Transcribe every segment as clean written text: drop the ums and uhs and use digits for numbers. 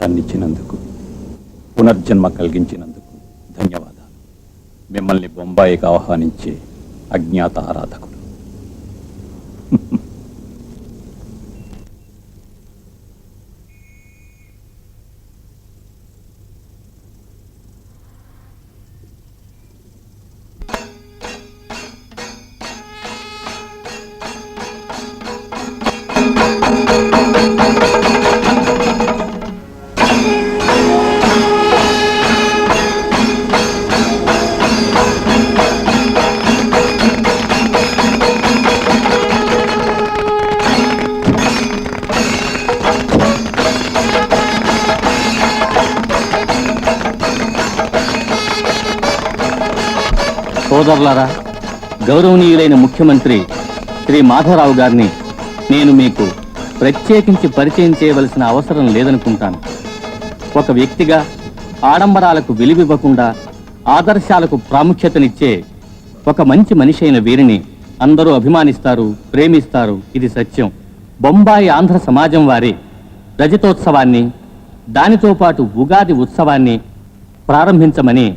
అవకాశాన్ని ఇచ్చినందుకు, పునర్జన్మ కలిగించినందుకు ధన్యవాదాలు. మిమ్మల్ని బొంబాయికి ఆహ్వానించే అజ్ఞాత ఆరాధకుడు. సోదరులారా, గౌరవనీయులైన ముఖ్యమంత్రి శ్రీ మాధవరావు గారిని నేను మీకు ప్రత్యేకించి పరిచయం చేయవలసిన అవసరం లేదనుకుంటాను. ఒక వ్యక్తిగా ఆడంబరాలకు విలువివ్వకుండా ఆదర్శాలకు ప్రాముఖ్యతనిచ్చే ఒక మంచి మనిషి అయిన వీరిని అందరూ అభిమానిస్తారు, ప్రేమిస్తారు. ఇది సత్యం. బొంబాయి ఆంధ్ర సమాజం వారి రజతోత్సవాన్ని, దానితో పాటు ఉగాది ఉత్సవాన్ని ప్రారంభించమని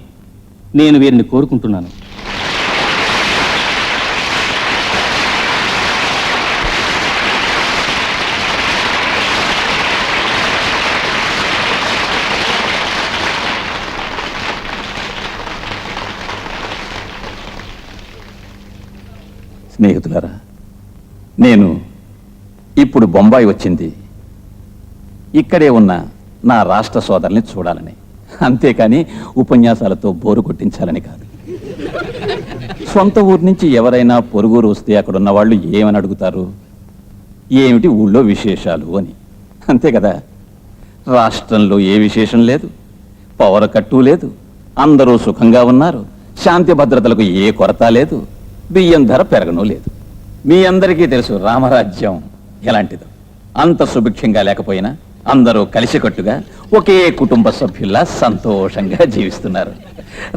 నేను వీరిని కోరుకుంటున్నాను. స్నేహితులారా, నేను ఇప్పుడు బొంబాయి వచ్చింది ఇక్కడే ఉన్న నా రాష్ట్ర సోదరుల్ని చూడాలని, అంతేకాని ఉపన్యాసాలతో బోరు కొట్టించాలని కాదు. సొంత ఊరు నుంచి ఎవరైనా పొరుగురు వస్తే అక్కడున్న వాళ్ళు ఏమని అడుగుతారు? ఏమిటి ఊళ్ళో విశేషాలు అని, అంతే కదా. రాష్ట్రంలో ఏ విశేషం లేదు, పవర్ కట్టు లేదు, అందరూ సుఖంగా ఉన్నారు, శాంతి భద్రతలకు ఏ కొరత లేదు, బియ్యం ధర పెరగను లేదు. మీ అందరికీ తెలుసు రామరాజ్యం ఎలాంటిదో. అంత సుభిక్షంగా లేకపోయినా అందరూ కలిసికట్టుగా ఒకే కుటుంబ సభ్యుల్లా సంతోషంగా జీవిస్తున్నారు.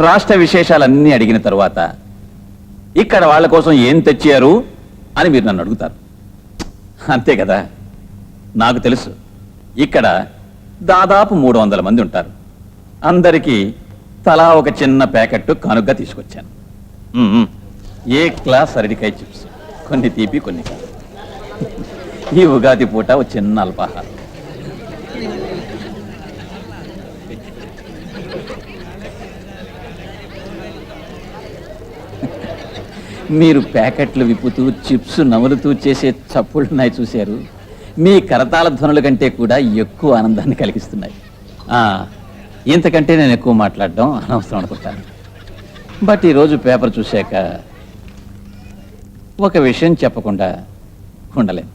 రాష్ట్ర విశేషాలన్నీ అడిగిన తరువాత ఇక్కడ వాళ్ళ కోసం ఏం తెచ్చారు అని మీరు నన్ను అడుగుతారు, అంతే కదా. నాకు తెలుసు ఇక్కడ దాదాపు 300 మంది ఉంటారు. అందరికీ తలా ఒక చిన్న ప్యాకెట్ కానుగ్గా తీసుకొచ్చాను. ఏ క్లాస్ అరటికాయ చిప్స్, కొన్ని తీపి కొన్ని కాదు. ఈ ఉగాది పూట ఒక చిన్న అల్పాహారం. మీరు ప్యాకెట్లు విప్పుతూ చిప్స్ నములుతూ చేసే చప్పుడున్నాయి చూశారు. మీ కరతాళ ధ్వనుల కంటే కూడా ఎక్కువ ఆనందాన్ని కలిగిస్తున్నాయి. ఇంతకంటే నేను ఎక్కువ మాట్లాడడం అనవసరం అనుకుంటాను. బట్ ఈరోజు పేపర్ చూశాక ఒక విషయం చెప్పకుండా ఉండలేను.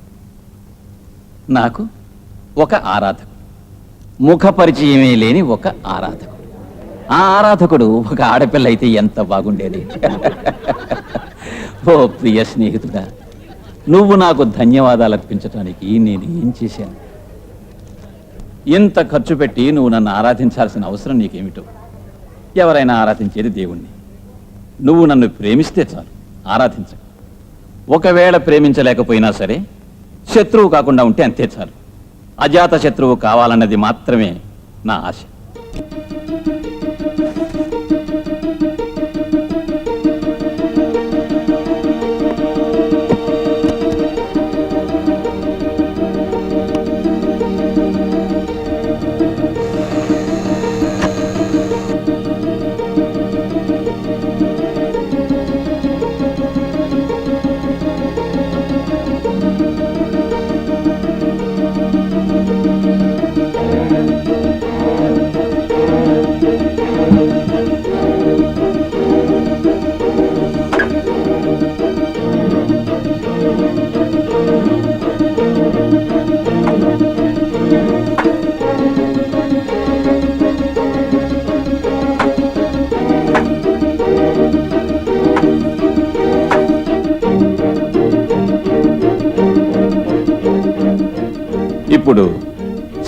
నాకు ఒక ఆరాధకుడు, ముఖ పరిచయమే లేని ఒక ఆరాధకుడు. ఆ ఆరాధకుడు ఒక ఆడపిల్ల అయితే ఎంత బాగుండేది. ఓ ప్రియ స్నేహితుడా, నువ్వు నాకు ధన్యవాదాలు అర్పించడానికి నేను ఏం చేశాను? ఇంత ఖర్చు పెట్టి నువ్వు నన్ను ఆరాధించాల్సిన అవసరం నీకేమిటో? ఎవరైనా ఆరాధించేది దేవుణ్ణి. నువ్వు నన్ను ప్రేమిస్తే చాలు, ఆరాధించ. ఒకవేళ ప్రేమించలేకపోయినా సరే శత్రువు కాకుండా ఉంటే అంతే చాలు. అజాత శత్రువు కావాలన్నది మాత్రమే నా ఆశ. ఇప్పుడు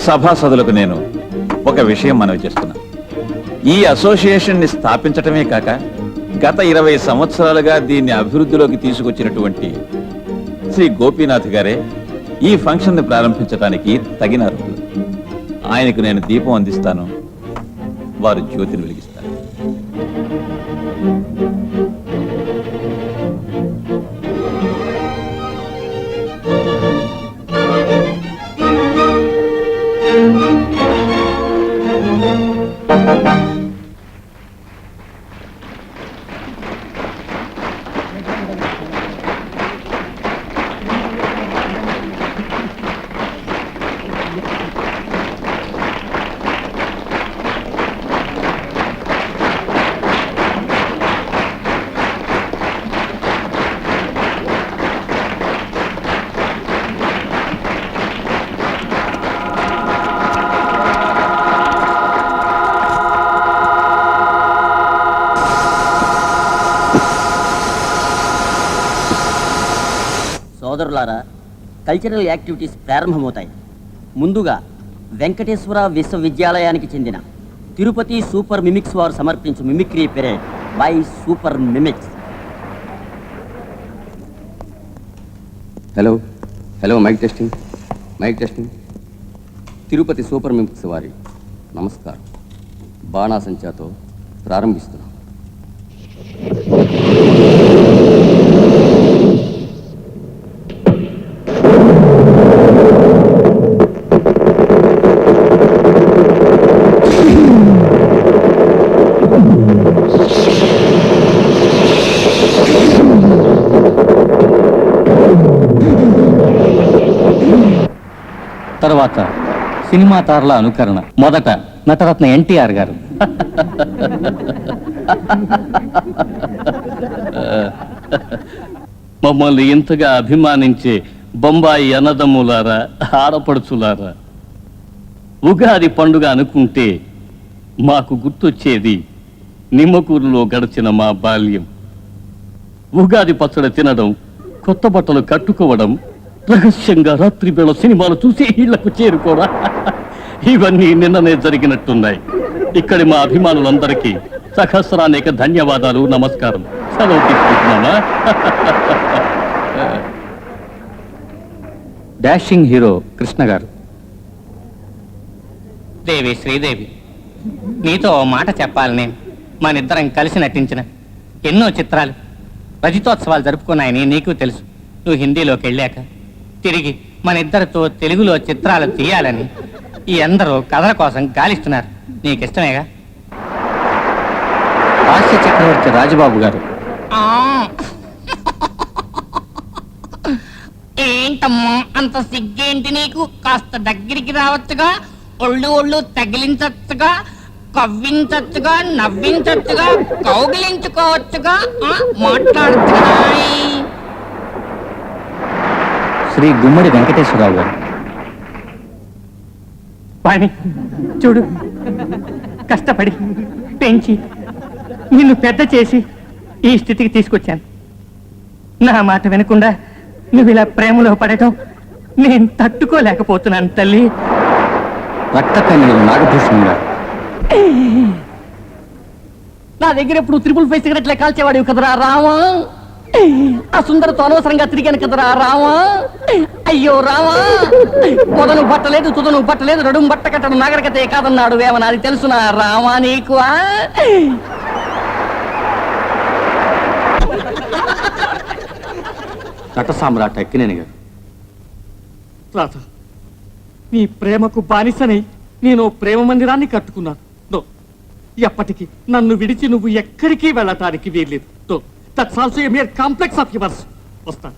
సభాసదులకు నేను ఒక విషయం మనవి చేస్తున్నాను. ఈ అసోసియేషన్ని స్థాపించటమే కాక గత 20 సంవత్సరాలుగా దీన్ని అభివృద్ధిలోకి తీసుకొచ్చినటువంటి శ్రీ గోపీనాథ్ గారే ఈ ఫంక్షన్ని ప్రారంభించడానికి తగిన అర్హులు. ఆయనకు నేను దీపం అందిస్తాను, వారు జ్యోతిని వెలిగిస్తారు. సోదరులారా, కల్చరల్ యాక్టివిటీస్ ప్రారంభమవుతాయి. ముందుగా వెంకటేశ్వర విశ్వవిద్యాలయానికి చెందిన తిరుపతి సూపర్ మిమిక్స్ వారు సమర్పించు mimicry parade by super mimics. Hello hello, mic testing, mic testing. Tirupati super mimics వారి నమస్కారం. బాణాసంచాతో ప్రారంభిస్తున్నాం. తర్వాత సినిమా తారల అనుకరణ. మొదట నటరత్న ఎన్టీఆర్ గారు. మమ్మల్ని ఇంతగా అభిమానించే బొంబాయి అన్నదమ్ములారా, ఆడపడుచులారా, ఉగాది పండుగ అనుకుంటే మాకు గుర్తొచ్చేది నిమ్మకూరులో గడిచిన మా బాల్యం. ఉగాది పచ్చడి తినడం, కొత్త బట్టలు కట్టుకోవడం, రహస్యంగా రాత్రి వేళ సినిమాలు చూసి ఇళ్లకు చేరుకోవడం, ఇవన్నీ నిన్ననే జరిగినట్టున్నాయి. ఇక్కడి మా అభిమానులందరికీ సహస్రానేక ధన్యవాదాలు, నమస్కారం. సెలవు తీసుకుంటున్నామా? డాషింగ్ హీరో కృష్ణ గారు. దేవి శ్రీదేవి, నీతో ఓ మాట చెప్పాలి. నేను మనిద్దరం కలిసి నటించిన ఎన్నో చిత్రాలు, రజితోత్సవాలు జరుపుకున్నాయని నీకు తెలుసు. నువ్వు హిందీలోకి వెళ్ళాక తిరిగి మనిద్దరితో తెలుగులో చిత్రాలు తీయాలని ఈ అందరూ కథల కోసం గాలిస్తున్నారు. నీకిష్టమేగా? హాస్య చక్రవర్తి రాజబాబు గారు. ఏంటమ్మా అంత సిగ్గేంటి నీకు? కాస్త దగ్గరికి రావచ్చుగా, ఒళ్ళు ఒళ్ళు తగిలించచ్చుగా, కవ్వించచ్చుగా, నవ్వించచ్చుగా, కౌగిలించుకోవచ్చుగా, మాట్లాడుతున్నా. శ్రీ గుమ్మడి వెంకటేశ్వరరావు గారు. వాణి చూడు, కష్టపడి పెంచి నిన్ను పెద్ద చేసి ఈ స్థితికి తీసుకొచ్చాను. నా మాట వినకుండా నువ్వు ఇలా ప్రేమలో పడటం నేను తట్టుకోలేకపోతున్నాను తల్లి. రక్త కన్నీరు నాగభూషణం గారు. నా దగ్గర ఎప్పుడు 355 సిగరెట్లే కాల్చేవాడివి కదరా రావా. ఆ సుందరతో అనవసరంగా తిరిగాను కదరా రావా. అయ్యో రావా, పొదను బట్టలేదు, తుదను బట్టలేదు, నడుము బట్ట కట్టడం నాగరికతే కాదన్నాడు వేమన. అది తెలుసునా రావా నీకు? నట సామ్రాట్ అక్కినేని గారు. రాధ, నీ ప్రేమకు బానిసనై నేను ప్రేమ మందిరాన్ని కట్టుకున్నాను. ఎప్పటికీ నన్ను విడిచి నువ్వు ఎక్కడికి వెళ్ళటానికి వీల్లేదు. That's also a mere complex of yours. వస్తాను.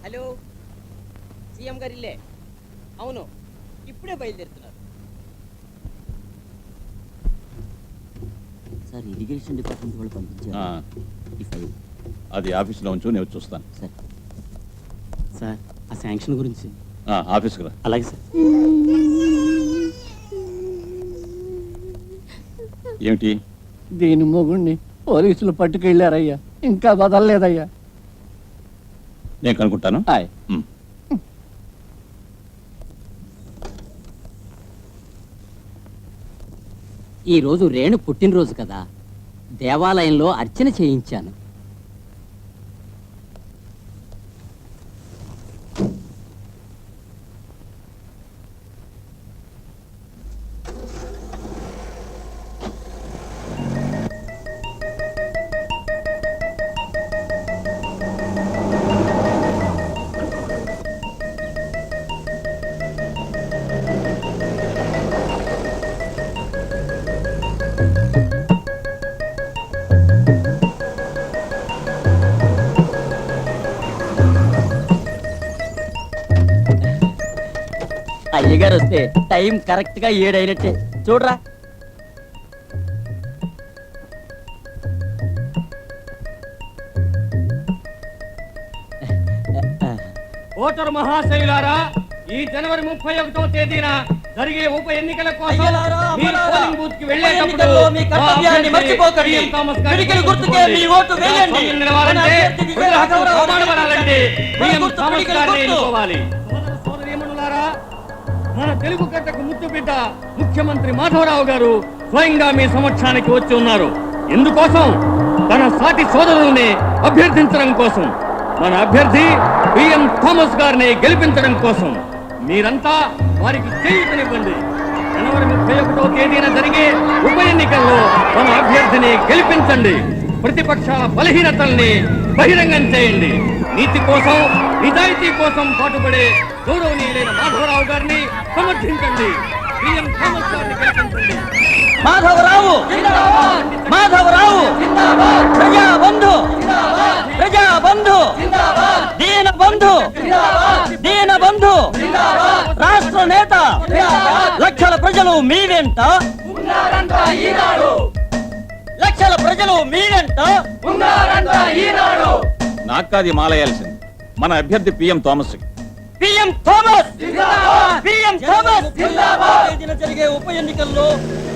హలో, సీఎం గారి ఇల్లే? అవును, ఇప్పుడే బయలుదేరుతున్నారు. సార్, ఇరిగేషన్ డిపార్ట్మెంట్ వాళ్ళు పంపించారు ఈ ఫైల్. అది ఆఫీస్లో ఉంచు, నేను వచ్చి చూస్తాను. సార్, సార్ ఆ శాంక్షన్ గురించి. ఆఫీస్కి రా. అలాగే సార్. ఏమిటి? దీని మొగుణ్ణి పోలీసులు పట్టుకెళ్ళారయ్యా, ఇంకా వదలలేదయ్యా. నేను కనుక్కుంటాను. హాయ్. ఉమ్. ఈ రోజు రేణు పుట్టినరోజు కదా, దేవాలయంలో అర్చన చేయించాను. అయ్యగారు వస్తే టైం కరెక్ట్ గా 7 అయినట్టే. చూడరా. ఓటరు మహాశయులారా, ఈ జనవరి 31వ తేదీన జరిగే ఉప ఎన్నికల కోసం మీరు పోలింగ్ బూత్ కి వెళ్ళేటప్పుడు మీ కర్తవ్యాన్ని మర్చిపోకండి. PM థామస్ గారి పిడికిలి గుర్తుకే మీ ఓటు వేయండి. ప్రజాస్వామ్యం నిలవాలంటే, ప్రజల హక్కులు కాపాడబడాలంటే PM గుర్తు థామస్ పిడికిలి గారిని గుర్తు. ఎన్నుకోవాలి. సోదర సోదరీమణులారా, మన తెలుగు గడ్డకు ముద్దు బిడ్డ ముఖ్యమంత్రి మాధవరావు గారు స్వయంగా మీ సమక్షానికి వచ్చి ఉన్నారు. ఎందుకోసం? తన సాటి సోదరుల్ని అభ్యర్థించడం కోసం. మన అభ్యర్థి PM థామస్ గారిని గెలిపించడం కోసం మీరంతా వారికి చేయూతనివ్వండి. జనవరి 31వ తేదీన జరిగే ఉప ఎన్నికల్లో మన అభ్యర్థిని గెలిపించండి. ప్రతిపక్షాల బలహీనతల్ని బహిరంగం చేయండి. నీతి కోసం, నిజాయితీ కోసం పాటుపడే గౌరవనీయులైన మాధవరావు గారిని సమర్థించండి. PM థామస్ గారిని గెలిపించండి. మాధవరావు, మాధవరావు, ప్రజాబంధు, ప్రజాబంధు, దీనబంధు, దీనబంధు, రాష్ట్ర నేత, లక్షల ప్రజలు మీ వెంట, లక్షల ప్రజలు మీ వెంట. నాకాది మాలయాల్సింది మన అభ్యర్థి PM Thomas. PM Thomas, PM Thomas. తేదీన జరిగే ఉప ఎన్నికల్లో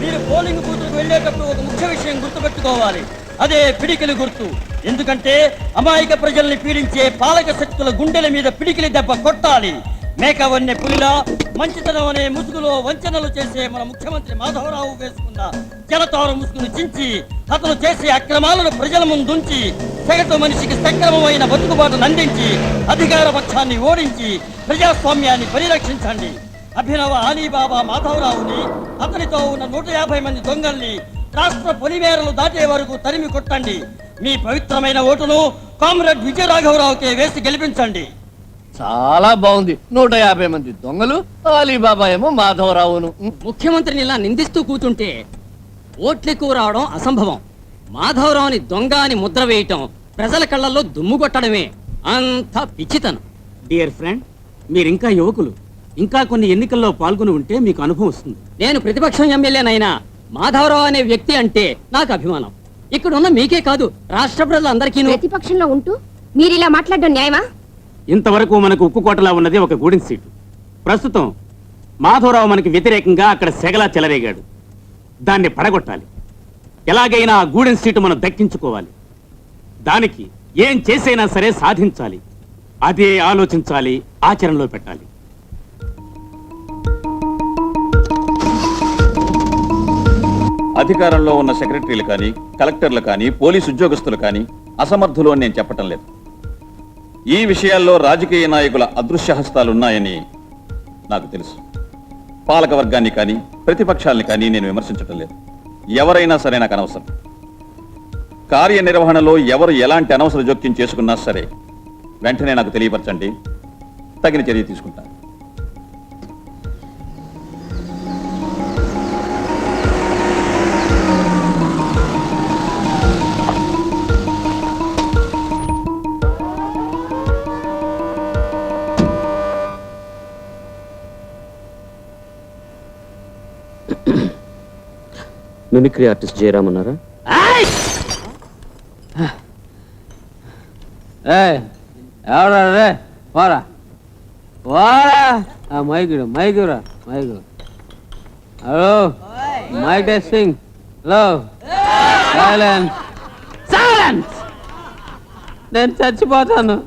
మీరు పోలింగ్ బూత్కు వెళ్ళేటప్పుడు ఒక ముఖ్య విషయం గుర్తుపెట్టుకోవాలి. అదే పిడికిలి గుర్తు. ఎందుకంటే అమాయక ప్రజల్ని పీడించే పాలక శక్తుల గుండెల మీద పిడికిలి దెబ్బ కొట్టాలి. మేకవన్నె పులిలా మంచితనం అనే ముసుగులో వంచనలు చేసే మన ముఖ్యమంత్రి మాధవరావు వేసుకున్న జలతారు ముసుగును చించి అతను చేసే అక్రమాలను ప్రజల ముందుంచి సగటు మనిషికి సక్రమమైన బతుకుబాటును అందించి అధికార పక్షాన్ని ఓడించి ప్రజాస్వామ్యాన్ని పరిరక్షించండి. అభినవ ఆలీబాబా మాధవరావుని, అతనితో ఉన్న 150 మంది దొంగల్ని రాష్ట్ర పొలిమేరలు దాటే వరకు తరిమి కొట్టండి. మీ పవిత్రమైన ఓటును కామ్రేడ్ విజయరాఘవరావుకే వేసి గెలిపించండి. చాలా బాగుంది. 150 మంది దొంగలు, అలీబాబా ఏమో మాధవరావును. ముఖ్యమంత్రిని ఇలా నిందిస్తూ కూతుంటే ఓట్లెక్కువ రావడం అసంభవం. మాధవరావుని దొంగ అని ముద్ర వేయటం, ప్రజల కళ్ళల్లో దుమ్ము కొట్టడమే. అంత పిచ్చితనం. డియర్ ఫ్రెండ్, మీరింకా యువకులు, ఇంకా కొన్ని ఎన్నికల్లో పాల్గొని ఉంటే మీకు అనుభవం వస్తుంది. నేను ప్రతిపక్షం ఎమ్మెల్యేనైనా మాధవరావు అనే వ్యక్తి అంటే నాకు అభిమానం. ఇక్కడ ఉన్న మీకే కాదు, రాష్ట్ర ప్రజలందరికీ. ప్రతిపక్షంలో ఉంటూ మీరిలా మాట్లాడడం న్యాయమా? ఇంతవరకు మనకు ఉక్కుకోటలా ఉన్నది ఒక గూడెం సీటు. ప్రస్తుతం మాధవరావు మనకి వ్యతిరేకంగా అక్కడ సెగలా చెలరేగాడు. దాన్ని పడగొట్టాలి. ఎలాగైనా ఆ గూడెం సీటు మనం దక్కించుకోవాలి. దానికి ఏం చేసైనా సరే సాధించాలి. అదే ఆలోచించాలి, ఆచరణలో పెట్టాలి. అధికారంలో ఉన్న సెక్రటరీలు కానీ, కలెక్టర్లు కానీ, పోలీసు ఉద్యోగస్తులు కానీ అసమర్థులు అని నేను చెప్పటం లేదు. ఈ విషయాల్లో రాజకీయ నాయకుల అదృశ్య హస్తాలున్నాయని నాకు తెలుసు. పాలక వర్గాన్ని కానీ, ప్రతిపక్షాలని కానీ నేను విమర్శించటం లేదు. ఎవరైనా సరే నాకు అనవసరం. కార్యనిర్వహణలో ఎవరు ఎలాంటి అనవసర జోక్యం చేసుకున్నా సరే వెంటనే నాకు తెలియపరచండి, తగిన చర్య తీసుకుంటాను. మిమిక్రీ ఆర్టిస్ట్ జయరామ్ అన్నారా? ఎవరా రే పోరా పోరా మైకుడు మైకురా mic hello mic testing hello silence silence నేను చచ్చిపోతాను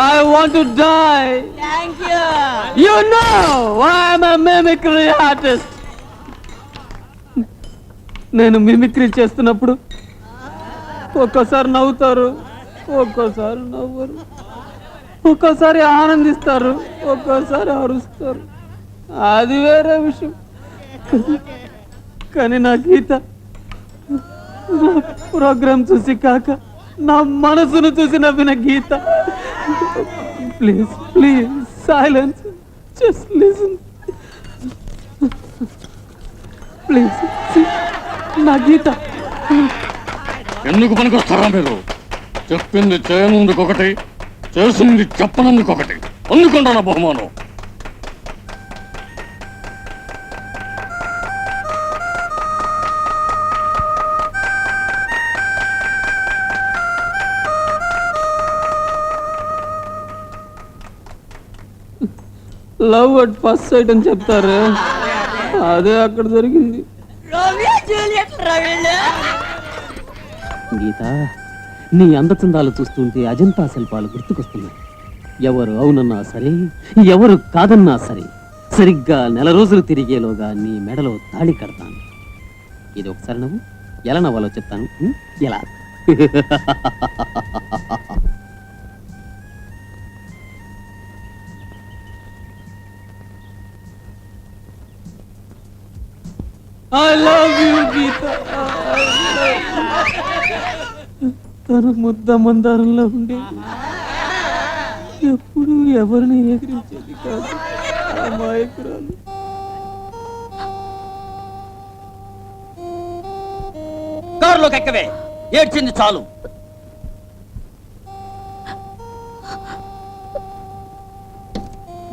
I want to die. Thank you. You know why I'm a mimicry artist. నేను మిమిక్రీ చేస్తున్నప్పుడు ఒక్కోసారి నవ్వుతారు, ఒక్కోసారి నవ్వరు, ఒక్కోసారి ఆనందిస్తారు, ఒక్కోసారి అరుస్తారు. అది వేరే విషయం. కానీ నా గీత నా ప్రోగ్రామ్ చూసి కాక నా మనసును చూసి నవ్విన Geetha. Please please silence, just listen please. నా గీత ఎందుకు పనికొస్తారా మీరు? చెప్పింది చేయనందుకు ఒకటి, చేసింది చెప్పనందుకు ఒకటి. అందుకుంటాను బహుమానం. లవ్ అట్ ఫస్ట్ సైట్ అని చెప్తారు, అదే అక్కడ జరిగింది. Romeo Juliet రవిళ్ళు. గీత, నీ అందచందాలు చూస్తుంటే అజంతా శిల్పాలు గుర్తుకొస్తున్నాయి. ఎవరు అవునన్నా సరే, ఎవరు కాదన్నా సరే, సరిగ్గా 4 రోజులు తిరిగేలోగా నీ మెడలో తాళి కడతాను. ఇది ఒకసారి నువ్వు ఎలా నవ్వాలో చెప్తాను. ఎలా? I love you, Geeta. తను ముద్ద మందారంలో ఉండే, ఎప్పుడు ఎవరిని ఎదిరించేది కాదు. అమాయకురాలు. కారులోకి ఎక్కవే, ఏడ్చింది చాలు.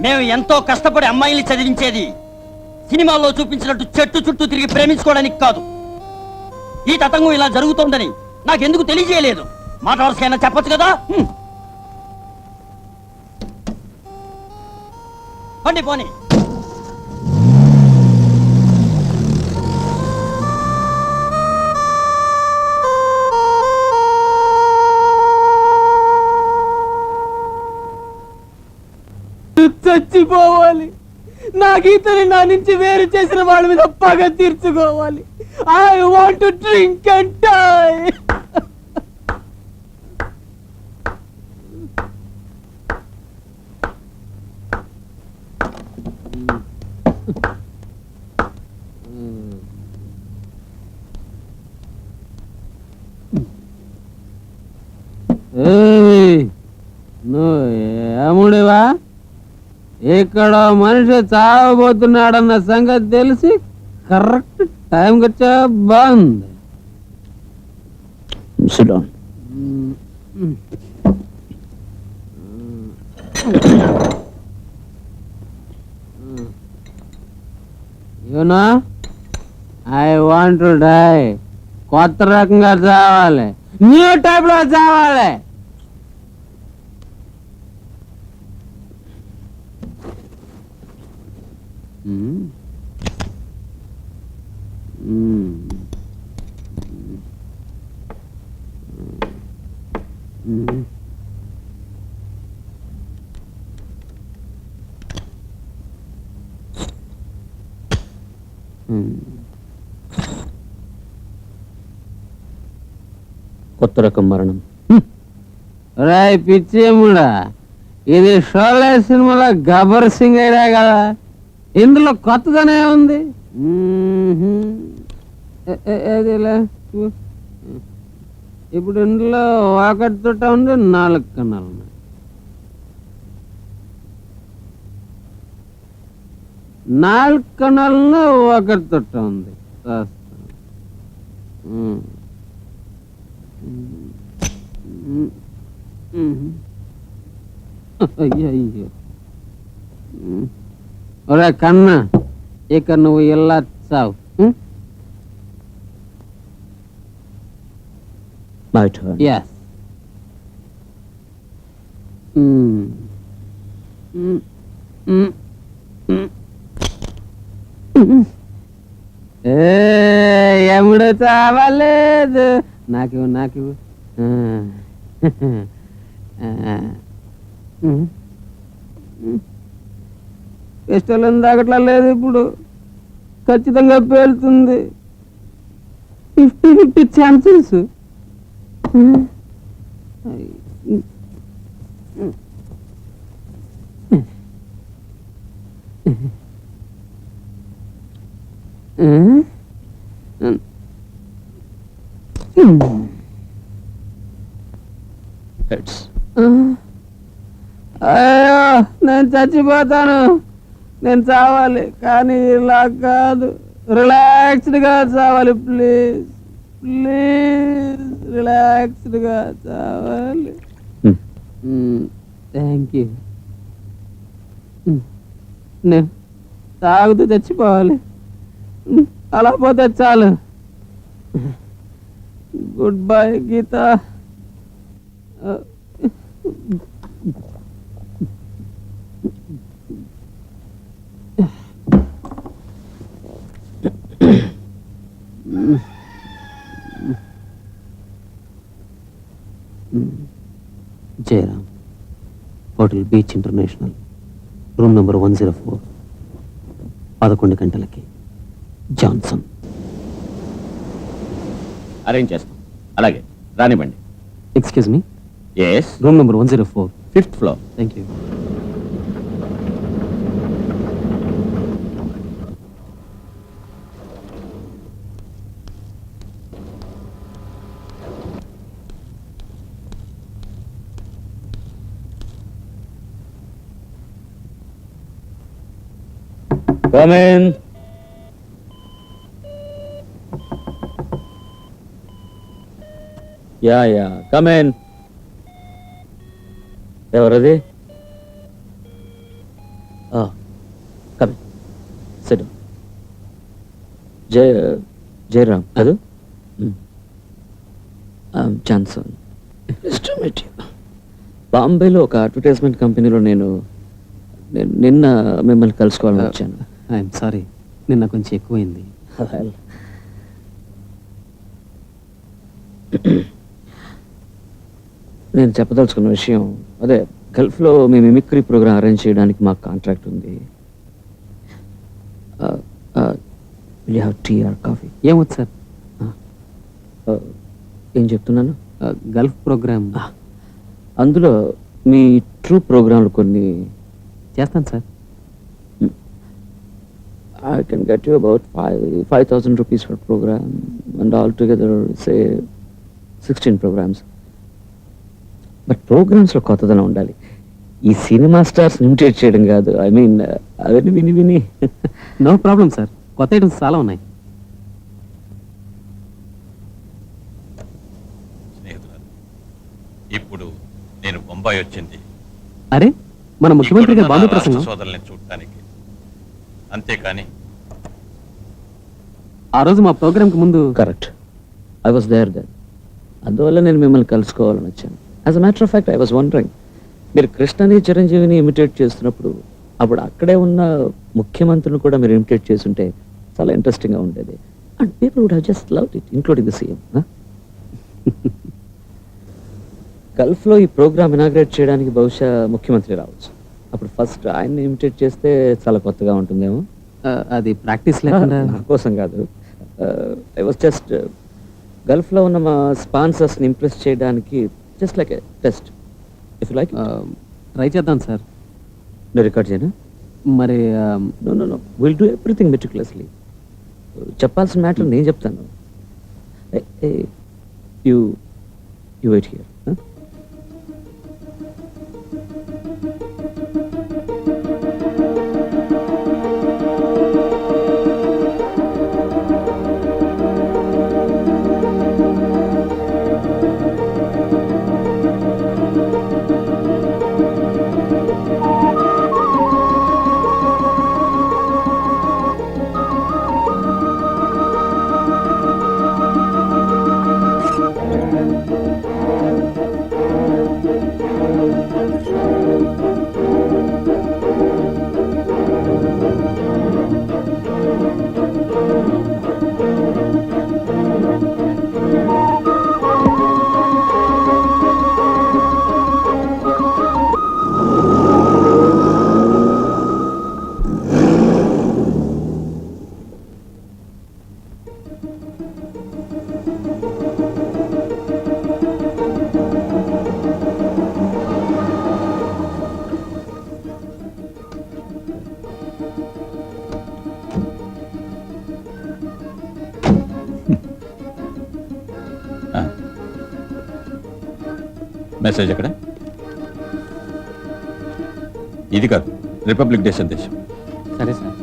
మేము ఎంతో కష్టపడి అమ్మాయిల్ని చదివించేది సినిమాల్లో చూపించినట్టు చెట్టు చుట్టూ తిరిగి ప్రేమించుకోవడానికి కాదు. ఈ తతంగం ఇలా జరుగుతోందని నాకెందుకు తెలియజేయలేదు? మాట వరుసకైనా చెప్పొచ్చు కదా. పండి పోనీ. చచ్చిపోవాలి. నా గీతని నా నుంచి వేరు చేసిన వాళ్ళ మీద పగ తీర్చుకోవాలి. I want to drink and die. నువ్వు ఏముడివా? ఇక్కడ మనిషి చావబోతున్నాడన్న సంగతి తెలిసి కరెక్ట్ టైంకి వచ్చా. బాగుంది. You know I want to die. కొత్త రకంగా చావాలి, న్యూ టైప్ లో చావాలి. కొత్త రకం మరణం. రాయ్ పిచ్చేముడా, ఇది షోలే సినిమాలో గబ్బర్ సింగ్ అయినా కదా, ఇందులో కొత్తగానే ఉంది. ఇప్పుడు ఇందులో ఒకటి తోట ఉంది, 4 కన్నాలు ఉన్నాయి. 4 కన్నాల్లో ఒకటి తోట ఉంది. అయ్యో, ఒరే కన్నా, ఇక నువ్వు ఇలా చావు. My turn. ఎస్ ఎముడు చావలేదు నాకు నాకు పిస్టల్ తాగట్లా లేదు ఇప్పుడు ఖచ్చితంగా పేలుతుంది 50-50 ఛాన్సెస్ హెడ్స్. అయ్యో నేను చచ్చిపోతాను, నేను చావాలి కానీ ఇలా కాదు, రిలాక్స్డ్ గా చావాలి, ప్లీజ్ ప్లీజ్ రిలాక్స్డ్ గా చావాలి. Thank you. నేను తాగుతూ చచ్చిపోవాలి, అలా పోతే చాలు. Goodbye Geetha. Jayaram, Hotel Beach International, room number 104, 11 గంటలకి. జాన్సన్. అరేంజ్ చేస్తాం. అలాగే రానివ్వండి. Excuse me, yes, room number 104. 5th floor. Thank you. Come in. Yeah, come in. ఎవరది? Come in. Sit down. Jayaram కాదు? జాన్సన్. బాంబేలో ఒక అడ్వర్టైజ్మెంట్ కంపెనీలో నేను నిన్న మిమ్మల్ని కలుసుకోవాలని వచ్చాను. ఐఎమ్ సారీ, నిన్న కొంచెం ఎక్కువైంది. నేను చెప్పదలుచుకున్న విషయం అదే, గల్ఫ్లో మీ మిమిక్రీ ప్రోగ్రామ్ అరేంజ్ చేయడానికి మాకు కాంట్రాక్ట్ ఉంది. Will you have tea or coffee? ఏమొచ్చు సార్? ఏం చెప్తున్నాను? గల్ఫ్ ప్రోగ్రామ్, అందులో మీ ట్రూ ప్రోగ్రాంలు కొన్ని చేస్తాను sir. I can get you about 5,000 rupees per program, and altogether say 16 programs. But programs లో కొత్తదనం ఉండాలి. ఈ సినిమా స్టార్స్ ఇమిటేట్ చేయడం కాదు. ఐ మీన్ అవన్నీ విని విని. నో ప్రాబ్లం సార్, కొత్త ఐటమ్స్ చాలా ఉన్నాయి. ఇప్పుడు నేను బొంబాయి వచ్చింది అరే, మన ముఖ్యమంత్రి గారు బాంబే ప్రసంగం సోదరుల్ని చూడటానికి, అంతేకాని ఆ రోజు మా ప్రోగ్రామ్ కి ముందు. Correct, I was there then. అందువల్ల నేను మిమ్మల్ని కలుసుకోవాలని వచ్చాను. As a matter of fact I was wondering, మీరు కృష్ణని చిరంజీవిని ఇమిటేట్ చేస్తున్నప్పుడు అప్పుడు అక్కడే ఉన్న ముఖ్యమంత్రిని కూడా మీరు ఇమిటేట్ చేస్తుంటే చాలా ఇంట్రెస్టింగ్గా ఉండేది. And people would have just loved it, including the CM. గల్ఫ్లో ఈ ప్రోగ్రామ్ ఇనాగ్రేట్ చేయడానికి బహుశా ముఖ్యమంత్రి రావచ్చు. అప్పుడు ఫస్ట్ ఆయన్ని ఇమిటేట్ చేస్తే చాలా కొత్తగా ఉంటుందేమో. అది ప్రాక్టీస్ లేకుండా. నా కోసం కాదు, ఐ వాస్ జస్ట్ గల్ఫ్లో ఉన్న మా స్పాన్సర్స్ని ఇంప్రెస్ చేయడానికి just like a test. If like try చేద్దాం సార్. నేను రికార్డ్ చేయను. మరి no will do everything meticulously. చెప్పాల్సిన మ్యాటర్ నేను చెప్తాను. You wait here. మెసేజ్ ఎక్కడ? ఇది కాదు, రిపబ్లిక్ డే సందేశం. సరే సార్.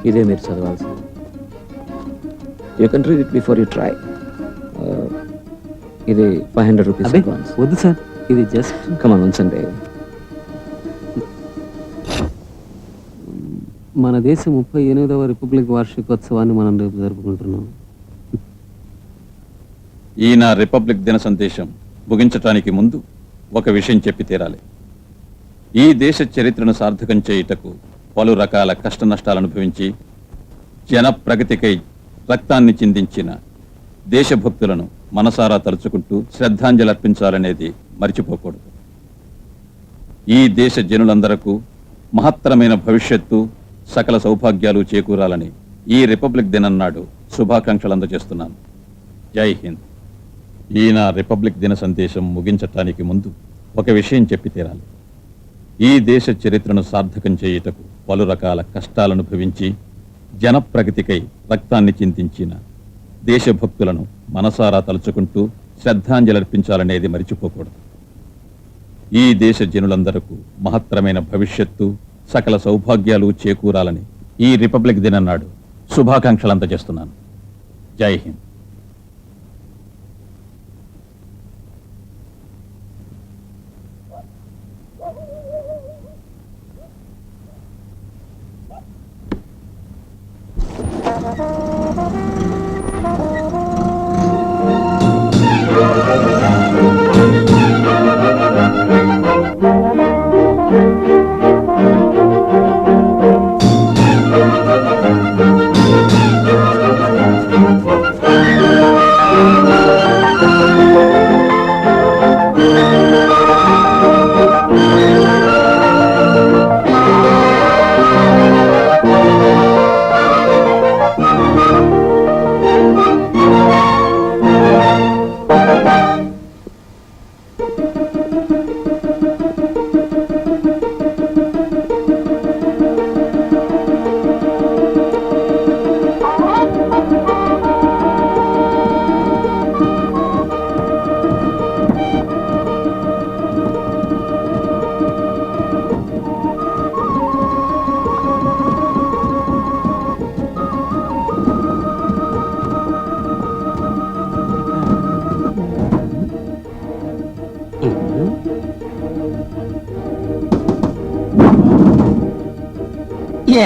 ఇదే మీరు చదవాల్సింది. You can read it before you try. ఇది 500 రూపీస్ అదే అడ్వాన్స్. వద్దు సార్, ఇది జస్ట్ కమాన్ ఉంచండి. మన దేశం 38వ రిపబ్లిక్ వార్షికోత్సవాన్ని మనం రేపు జరుపుకుంటున్నాం. ఈ నా రిపబ్లిక్ దిన సందేశం ముగించటానికి ముందు ఒక విషయం చెప్పి తీరాలి. ఈ దేశ చరిత్రను సార్థకం చేయుటకు పలు రకాల కష్ట నష్టాలు అనుభవించి జన ప్రగతికై రక్తాన్ని చిందించిన దేశభక్తులను మనసారా తలుచుకుంటూ శ్రద్ధాంజలి అర్పించాలనేది మర్చిపోకూడదు. ఈ దేశ జనులందరకు మహత్తరమైన భవిష్యత్తు, సకల సౌభాగ్యాలు చేకూరాలని ఈ రిపబ్లిక్ దినం నాడు శుభాకాంక్షలు అందజేస్తున్నాను. జై హింద్. ఈ నా రిపబ్లిక్ దిన సందేశం ముగించటానికి ముందు ఒక విషయం చెప్పి తీరాలి. ఈ దేశ చరిత్రను సార్థకం చేయుటకు పలు రకాల కష్టాలను అనుభవించి జనప్రగతికై రక్తాన్ని చిందించిన దేశభక్తులను మనసారా తలుచుకుంటూ శ్రద్ధాంజలి అర్పించాలనేది మరిచిపోకూడదు. ఈ దేశ జనులందరకు మహత్తరమైన భవిష్యత్తు, సకల సౌభాగ్యాలు చేకూరాలని ఈ రిపబ్లిక్ దినం నాడు శుభాకాంక్షలు అందజేస్తున్నాను. జై హింద్.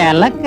ఎలక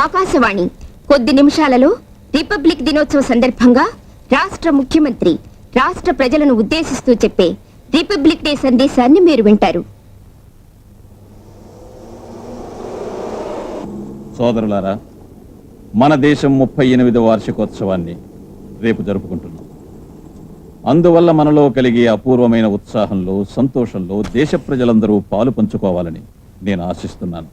ఆకాశవాణి కొద్ది నిమిషాలలో రిపబ్లిక్ దినోత్సవ సందర్భంగా రాష్ట్ర ముఖ్యమంత్రి రాష్ట్ర ప్రజలను ఉద్దేశిస్తూ చెప్పే రిపబ్లిక్ డే సందేశాన్ని మీరు వింటారు. సోదరులారా, మన దేశం 38వ వార్షికోత్సవాన్ని రేపు జరుపుకుంటున్నాం. అందువల్ల మనలో కలిగే అపూర్వమైన ఉత్సాహంలో, సంతోషంలో దేశ ప్రజలందరూ పాలు పంచుకోవాలని నేను ఆశిస్తున్నాను.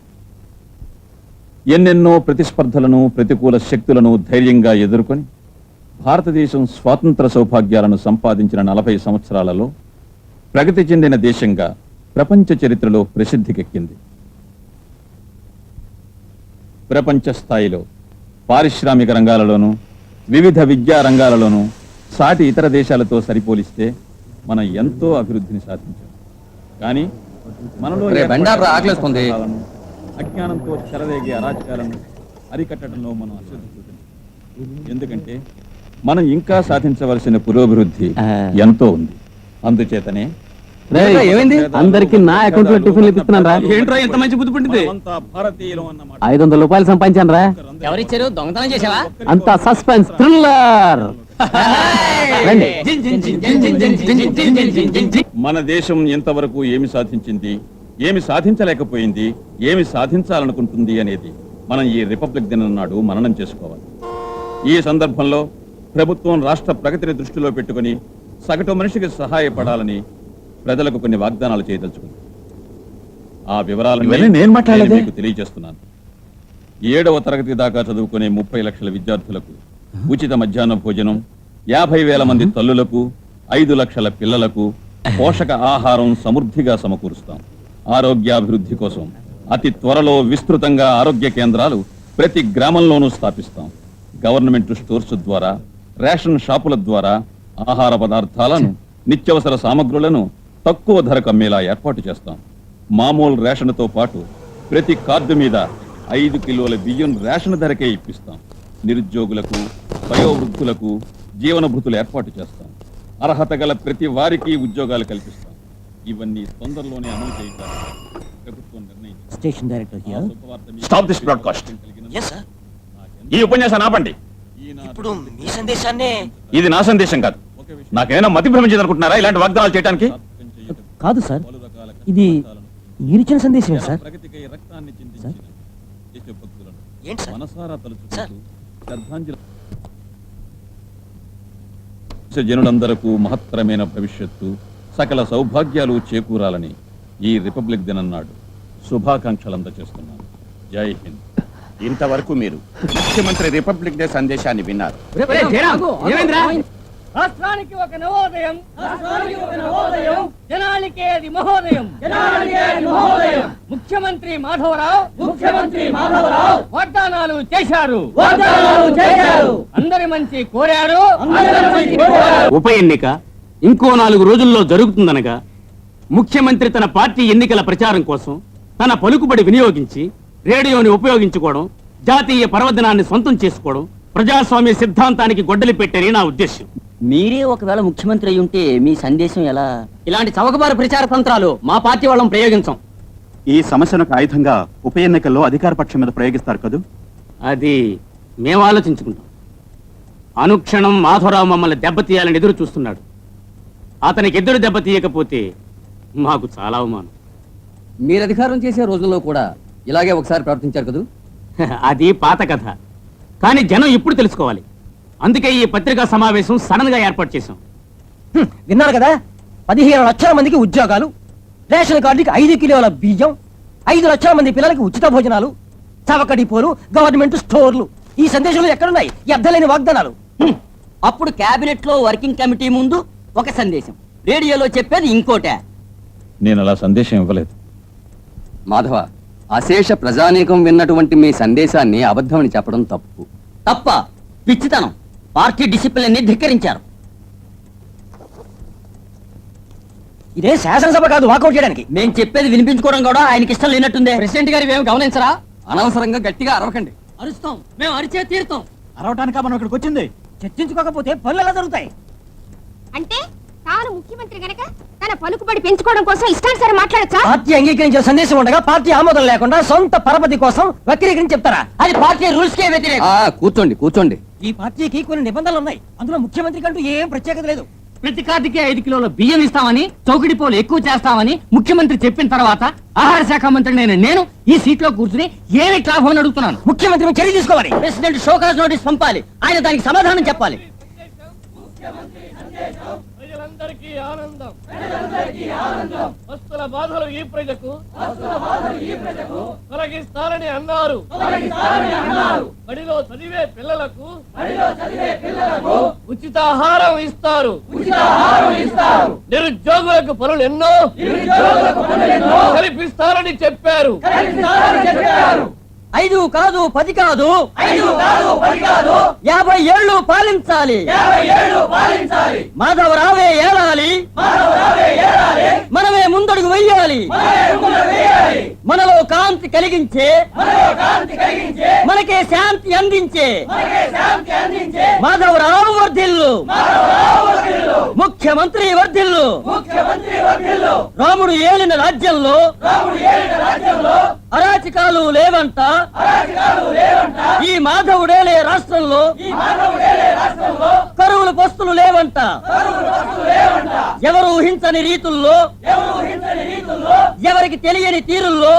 ఎన్నెన్నో ప్రతిస్పర్ధలను, ప్రతికూల శక్తులను ధైర్యంగా ఎదుర్కొని భారతదేశం స్వాతంత్ర సౌభాగ్యాలను సంపాదించిన 40 సంవత్సరాలలో ప్రగతి చెందిన దేశంగా ప్రపంచ చరిత్రలో ప్రసిద్ధికెక్కింది. ప్రపంచ స్థాయిలో పారిశ్రామిక రంగాలలోనూ, వివిధ విద్యా రంగాలలోనూ సాటి ఇతర దేశాలతో సరిపోలిస్తే మనం ఎంతో అభివృద్ధిని సాధించాం. కానీ మనలో ఆకలిస్తుంది. అజ్ఞానంతో చెలరేగే అరాచకాలను అరికట్టడంలో మనం అశ్రద్ధ చూపించాం. ఎందుకంటే మనం ఇంకా సాధించవలసిన పురోభివృద్ధి ఎంతో ఉంది. అందుచేతనే ఏమైంది? అందరికి నా అకౌంట్ లో టిఫిన్లు ఇస్తున్నాను రా. ఏంట్రా ఎంత మంచి బుద్ధి పుట్టింది? మనమంతా భారతీయులం అన్నమాట. 500 రూపాయలు సంపాదించాను రా. ఎవరిచ్చారు? దొంగతనం చేసావా? అంతా సస్పెన్స్ థ్రిల్లర్. మన దేశం ఎంతవరకు ఏమి సాధించింది, ఏమి సాధించలేకపోయింది, ఏమి సాధించాలనుకుంటుంది అనేది మనం ఈ రిపబ్లిక్ దినం నాడు మననం చేసుకోవాలి. ఈ సందర్భంలో ప్రభుత్వం రాష్ట్ర ప్రగతిని దృష్టిలో పెట్టుకుని సగటు మనిషికి సహాయపడాలని ప్రజలకు కొన్ని వాగ్దానాలు చేయదలుచుకుంది. ఆ వివరాలను నేను మీకు తెలియజేస్తున్నాను. 7వ తరగతి దాకా చదువుకునే 30 లక్షల విద్యార్థులకు ఉచిత మధ్యాహ్న భోజనం, 50,000 మంది తల్లులకు, 5 లక్షల పిల్లలకు పోషక ఆహారం సమృద్ధిగా సమకూరుస్తాం. ఆరోగ్యాభివృద్ధి కోసం అతి త్వరలో విస్తృతంగా ఆరోగ్య కేంద్రాలు ప్రతి గ్రామంలోనూ స్థాపిస్తాం. గవర్నమెంట్ స్టోర్స్ ద్వారా, రేషన్ షాపుల ద్వారా ఆహార పదార్థాలను, నిత్యవసర సామగ్రులను తక్కువ ధరకు అమ్మేలా ఏర్పాటు చేస్తాం. మామూలు రేషన్తో పాటు ప్రతి కార్డు మీద 5 కిలోల బియ్యం రేషన్ ధరకే ఇప్పిస్తాం. నిరుద్యోగులకు, వయోవృద్ధులకు జీవన భృతులు ఏర్పాటు చేస్తాం. అర్హత గల ప్రతి వారికి ఉద్యోగాలు కల్పిస్తాం. ఇవన్నీ తొందరలోనే అమలు చేయాలని ప్రభుత్వం నిర్ణయించింది. Station director here. Stop this broadcast. ఈ ఉపన్యాసాన్ని ఆపండి. ఇప్పుడు మీ సందేశాన్ని. ఇది నా సందేశం కాదు. నాకేమైనా మతి భ్రమించిందనుకుంటున్నారా ఇలాంటి వాగ్దానాలు చేయడానికి? కాదు సార్, ఇది మీరిచ్చిన సందేశమే సార్. ప్రగతికై రక్తాన్ని చిందించిన సార్? దేశభక్తులను ఏంటి సార్? మనసారా తలుచుకుంటూ శ్రద్ధాంజలి జనులందరకు మహత్తరమైన భవిష్యత్తు, సకల సౌభాగ్యాలు చేకూరాలని ఈ రిపబ్లిక్ దినం నాడు శుభాకాంక్షలు అందజేస్తున్నాను. జై హింద్. ఇంతవరకు మీరు ముఖ్యమంత్రి రిపబ్లిక్ డే సందేశాన్ని విన్నారు. రాష్ట్రానికి ఒక నవోదయం, జనానికి అది మహోదయం. ముఖ్యమంత్రి మాధవరావు వాగ్దానాలు చేశారు, అందరి మంచి కోరారు. ఉప ఎన్నిక ఇంకో 4 రోజుల్లో జరుగుతుందనగా ముఖ్యమంత్రి తన పార్టీ ఎన్నికల ప్రచారం కోసం తన పలుకుబడి వినియోగించి రేడియోని ఉపయోగించుకోవడం, జాతీయ పర్వదినాన్ని సొంతం చేసుకోవడం ప్రజాస్వామ్య సిద్ధాంతానికి గొడ్డలి పెట్టని నా ఉద్దేశం. మీరే ఒకవేళ ముఖ్యమంత్రి అయి ఉంటే మీ సందేశం ఎలా? ఇలాంటి చౌకబారు ప్రచార తంత్రాలు మా పార్టీ వాళ్ళం ప్రయోగించాం. ఈ సమస్యను ఒక ఆయుధంగా ఉప ఎన్నికల్లో అధికార పక్షం మీద ప్రయోగిస్తారు కదూ? అది మేము ఆలోచించుకుంటాం. అనుక్షణం మాధవరావు మమ్మల్ని దెబ్బతీయాలని ఎదురు చూస్తున్నాడు. అతనికి ఎదురు దెబ్బతీయకపోతే మాకు చాలా అవమానం. మీరు అధికారం చేసే రోజుల్లో కూడా ఇలాగే ఒకసారి ప్రవర్తించారు కదూ? అది పాత కథ. కానీ జనం ఇప్పుడు తెలుసుకోవాలి. అందుకే ఈ పత్రికా సమావేశం సడన్ గా ఏర్పాటు చేశాం. విన్నారు కదా, 15 లక్షల మందికి ఉద్యోగాలు, రేషన్ కార్డుకి 5 కిలోల బియ్యం, 5 లక్షల మంది పిల్లలకి ఉచిత భోజనాలు, చవక డిపోలు, గవర్నమెంట్ స్టోర్లు. ఈ సందేశంలో ఎక్కడున్నాయి ఈ అర్థలేని వాగ్దానాలు? అప్పుడు కేబినెట్ లో వర్కింగ్ కమిటీ ముందు ఒక సందేశం, రేడియోలో చెప్పేది ఇంకోటే. నేను అలా సందేశం ఇవ్వలేదు. మాధవ, అశేష ప్రజానీకం విన్నటువంటి మీ సందేశాన్ని అబద్ధమని చెప్పడం తప్పు. తప్ప, పిచ్చితనం. పార్టీ డిసిప్లిన్ ని ధిక్కరించారు. ఇదే శాసనసభ కాదు వాకౌట్ చేయడానికి. మేము చెప్పేది వినిపించుకోవడం కూడా ఆయనకి ఇష్టం లేనట్టుందే. ప్రెసిడెంట్ గారు ఏమి గమనించరా? అనవసరంగా గట్టిగా అరవకండి. అరుస్తాం, మేము అరిచే తీరుతాం. అరవటానికా మనం ఇక్కడికి వచ్చింది? చర్చించుకోకపోతే పనులు ఎలా జరుగుతాయి? అంటే తాను ముఖ్యమంత్రి గనక తన పలుకుబడి పెంచుకోవడం కోసం ఇష్టానుసారం మాట్లాడచ్చా? పార్టీ అంగీకరించిన సందేశం ఉండగా పార్టీ ఆమోదం లేకుండా సొంత పరపతి కోసం వక్రీకరించి చెప్తారా? అది పార్టీ రూల్స్ కే వ్యతిరేకం. కూర్చోండి కూర్చోండి. ఈ పార్టీకి కొన్ని నిబంధనలు ఉన్నాయి. అందులో ముఖ్యమంత్రి కంటూ ఏం ప్రత్యేకత లేదు. ప్రతి కార్డుకి 5 కిలోల బియ్యం ఇస్తామని, చౌకడి పోలు ఎక్కువ చేస్తామని ముఖ్యమంత్రి చెప్పిన తర్వాత ఆహార శాఖ మంత్రి నేను ఈ సీట్ లో కూర్చుని ఏమి లాభం అని అడుగుతున్నాను. ముఖ్యమంత్రి మీద చర్య తీసుకోవాలి. ప్రెసిడెంట్ షోకాజ్ నోటీస్ పంపాలి. ఆయన దానికి సమాధానం చెప్పాలి. ప్రజలందరికీ ఆనందం, వస్తుల బాధలు ఈ ప్రజకు తొలగిస్తారని అన్నారు. బడిలో చదివే పిల్లలకు ఉచితాహారం ఇస్తారు. నిరుద్యోగులకు పనులు ఎన్నో కల్పిస్తారని చెప్పారు. 5 కాదు 10 కాదు 50 ఏళ్ళు పాలించాలి. మాధవరావే ఏలాలి. మనమే ముందడుగు వెయ్యాలి. మనలో కాంతి కలిగించే, మనకే శాంతి అందించే మాధవరావు వర్ధిల్లు. ముఖ్యమంత్రి వర్ధిల్లు. రాముడు ఏలిన రాజ్యంలో అరాచకాలు లేవంట. ఈ మాధవుడేలే రాష్ట్రంలో కరువుల పస్తులు లేవంట. ఎవరు ఊహించని రీతుల్లో, ఎవరికి తెలియని తీరుల్లో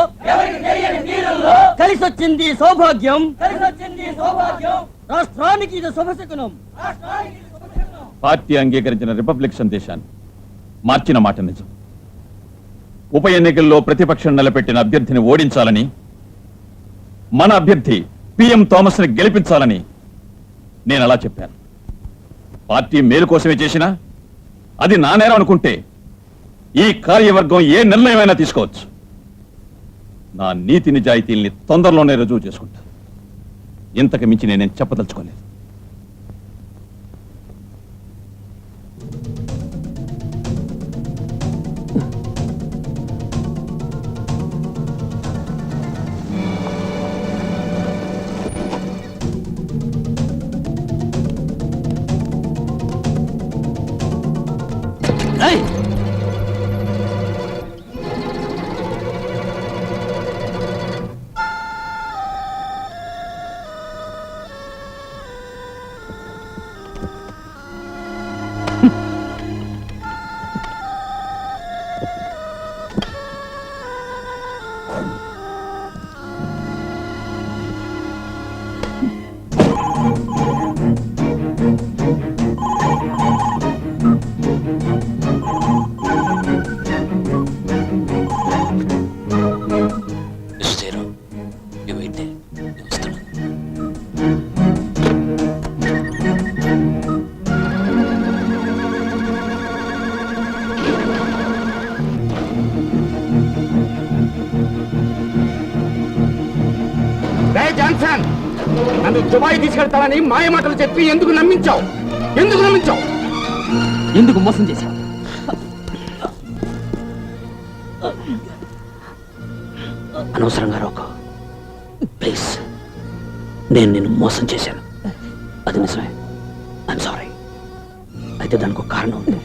కలిసొచ్చింది సౌభాగ్యం. రాష్ట్రానికి ఇది శుభశకునం. పార్టీ అంగీకరించిన రిపబ్లిక్ సందేశాన్ని మార్చిన మాట నిజం. ఉప ఎన్నికల్లో ప్రతిపక్షం నిలబెట్టిన అభ్యర్థిని ఓడించాలని, మన అభ్యర్థి పిఎం థామస్ ని గెలిపించాలని నేను అలా చెప్పాను. పార్టీ మేలు కోసమే చేసినా అది నా నేరం అనుకుంటే ఈ కార్యవర్గం ఏ నిర్ణయమైనా తీసుకోవచ్చు. నా నీతి నిజాయితీల్ని తొందరలోనే రుజువు చేసుకుంటా. ఇంతకు మించి నేనేం చెప్పదలుచుకోలేదు. జాన్సన్, నన్ను దుబాయ్ తీసుకెళ్తానని మాయ మాటలు చెప్పి ఎందుకు నమ్మించావు? ఎందుకు మోసం చేశావు? అనవసరంగా రోకో, ప్లీజ్. నేను నిన్ను మోసం చేశాను, అది నిజమే. I'm sorry. అయితే దానికి ఒక కారణం ఉంది.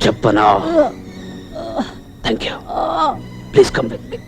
చెప్పనా? Thank you. Please come with me.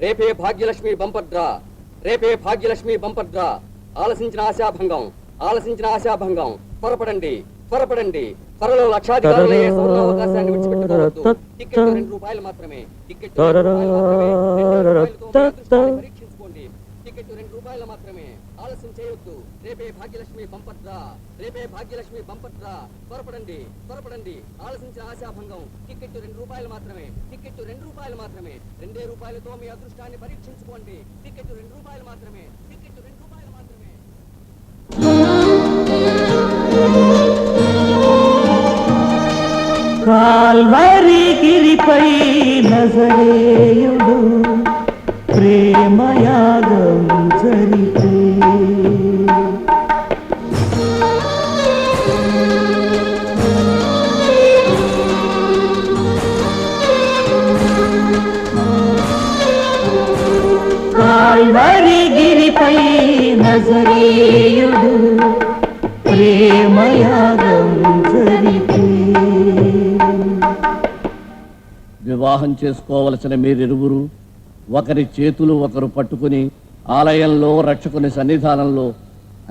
రేపే భాగ్యలక్ష్మి బంపర్ డ్రా, రేపే భాగ్యలక్ష్మి బంపర్ డ్రా. ఆలసించిన ఆశాభంగం, ఆలసించిన ఆశాభంగం. త్వరపడండి, త్వరపడండి. త్వరలో లక్షాధికారులయ్యే సువర్ణావకాశాన్ని విడిచిపెట్టుకోవద్దు. టికెట్ ₹2 మాత్రమే. టికెట్ పరీక్షించుకోండి. టికెట్ ₹2 మాత్రమే. ఆలస్యం చేయొద్దు. రేపే భాగ్యలక్ష్మి బంపర్ డ్రా, రేపే భాగ్యలక్ష్మి బంపర్ డ్రా. త్వరపడండి, త్వరపడండి. ఆలసించిన ఆశాభంగం. టికెట్ ₹2 మాత్రమే. టికెట్ ₹2 మాత్రమే. ₹2తో మీ అదృష్టాన్ని పరీక్షించుకోండి. టికెట్ ₹2 మాత్రమే. టికెట్ ₹2 మాత్రమే. కాల్వరి గిరిపై నజరేయుడు ప్రేమయాగం జరిపే కాల్వరి గిరిపై నజరేయుడు ప్రేమయాగం జరిపే. వివాహం చేసుకోవలసిన మీరిరువురు ఒకరి చేతులు ఒకరు పట్టుకుని ఆలయంలో రక్షకుని సన్నిధానంలో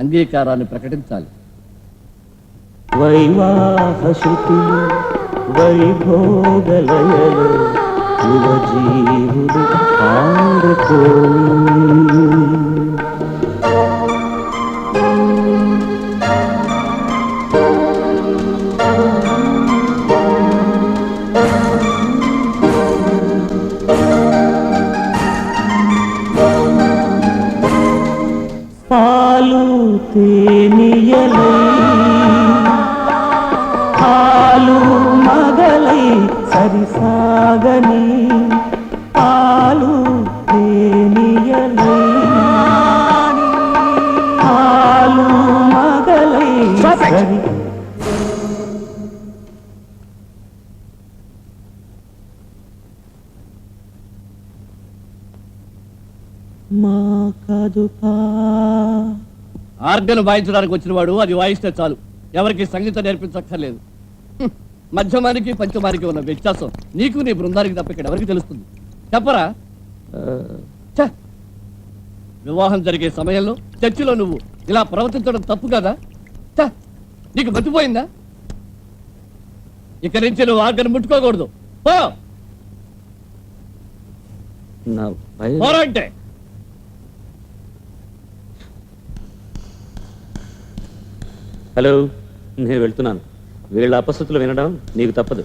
అంగీకారాన్ని ప్రకటించాలి. వైవాహ శృతులు వైభోగలయలు యువజీవులు ఆడుకోని పాలు తేనియలై పాలు మగలై సరిసాగని పాలు తేనియలై పాలు మగలై సరి మా కదుపా. ఆర్గన్ వాయించడానికి వచ్చిన వాడు అది వాయిస్తే చాలు, ఎవరికి సంగీతం నేర్పించక్కర్లేదు. మధ్యమానికి పంచమానికి ఉన్న వ్యత్యాసం నీకు నీ బృందానికి తప్ప ఇక్కడ ఎవరికి తెలుస్తుంది? చెప్పరా? ఛ! వివాహం జరిగే సమయంలో చర్చిలో నువ్వు ఇలా ప్రవర్తించడం తప్పు కదా? ఛ! నీకు మర్చిపోయిందా? ఇక్కడి నుంచి నువ్వు ఆర్గన్ ముట్టుకోకూడదు. పోరంటే హలో, నేను వెళ్తున్నాను. వీళ్ళ అపస్థుతులు వినడం నీకు తప్పదు.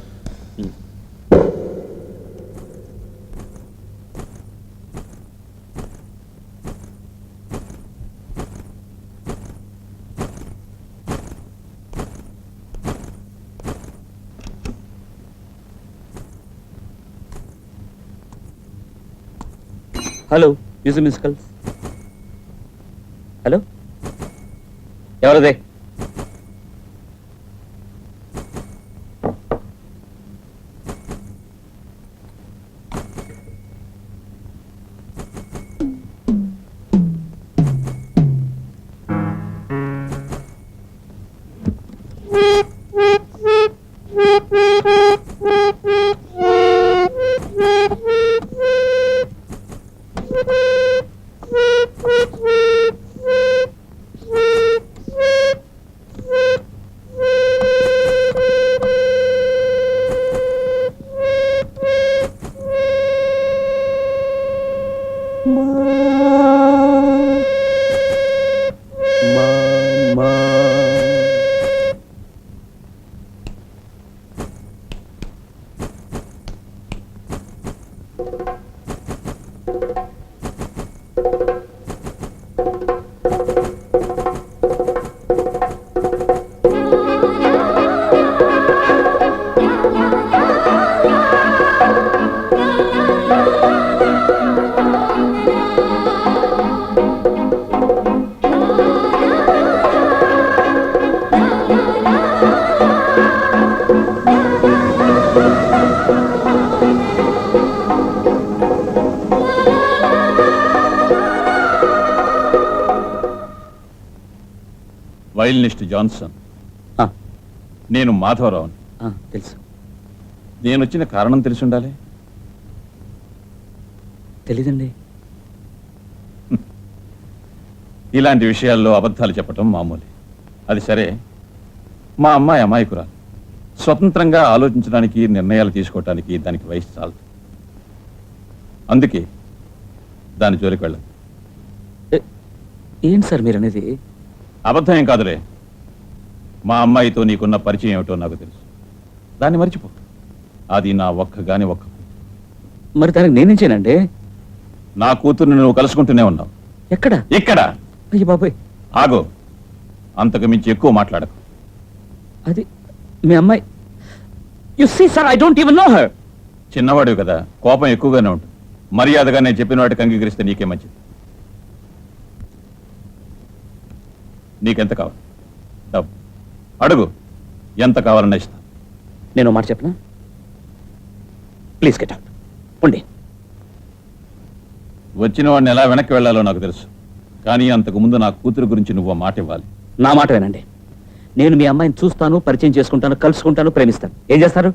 Hello, use miss call. Hello, ఎవరదే? Violinist Johnson. నేను మాధవరావుని. తెలుసు. నేను వచ్చిన కారణం తెలిసి ఉండాలి. తెలీదండి. ఇలాంటి విషయాల్లో అబద్ధాలు చెప్పటం మామూలే. అది సరే, మా అమ్మాయి అమాయకురాలు. స్వతంత్రంగా ఆలోచించడానికి, నిర్ణయాలు తీసుకోవటానికి దానికి వయసు చాలదు. అందుకే దాని జోలికి వెళ్ళదు. ఏంటి సార్ మీరు అనేది? అబద్ధం ఏం కాదులే. మా అమ్మాయితో నీకున్న పరిచయం ఏమిటో నాకు తెలుసు. దాన్ని మర్చిపో. అది నా ఒక్కగాని ఒక్క. మరి దానికి నేనేం చేయనండి? నా కూతుర్ని నువ్వు కలుసుకుంటూనే ఉన్నావు. ఎక్కడ? ఇక్కడ. అయ్య బాబాయ్, ఆగో. అంతకు మించి ఎక్కువ మాట్లాడకు. అది మీ అమ్మాయి. You see sir, I don't even know her. చిన్నవాడు కదా, కోపం ఎక్కువగానే ఉంటుంది. మర్యాదగా నేను చెప్పిన వాటికి అంగీకరిస్తే నీకే మంచిది. నీకెంత కావాలి? డబ్బు అడుగు. ఎంత కావాలన్నా ఇస్తా. నేను మాట చెప్పనా? Please get out. ఉండి. వచ్చిన వాడిని ఎలా వెనక్కి వెళ్లాలో నాకు తెలుసు. కానీ అంతకు ముందు నా కూతురు గురించి నువ్వు మాట ఇవ్వాలి. నా మాట వినండి. నేను మీ అమ్మాయిని చూస్తాను, పరిచయం చేసుకుంటాను, కలుసుకుంటాను, ప్రేమిస్తాను. ఏం చేస్తారు?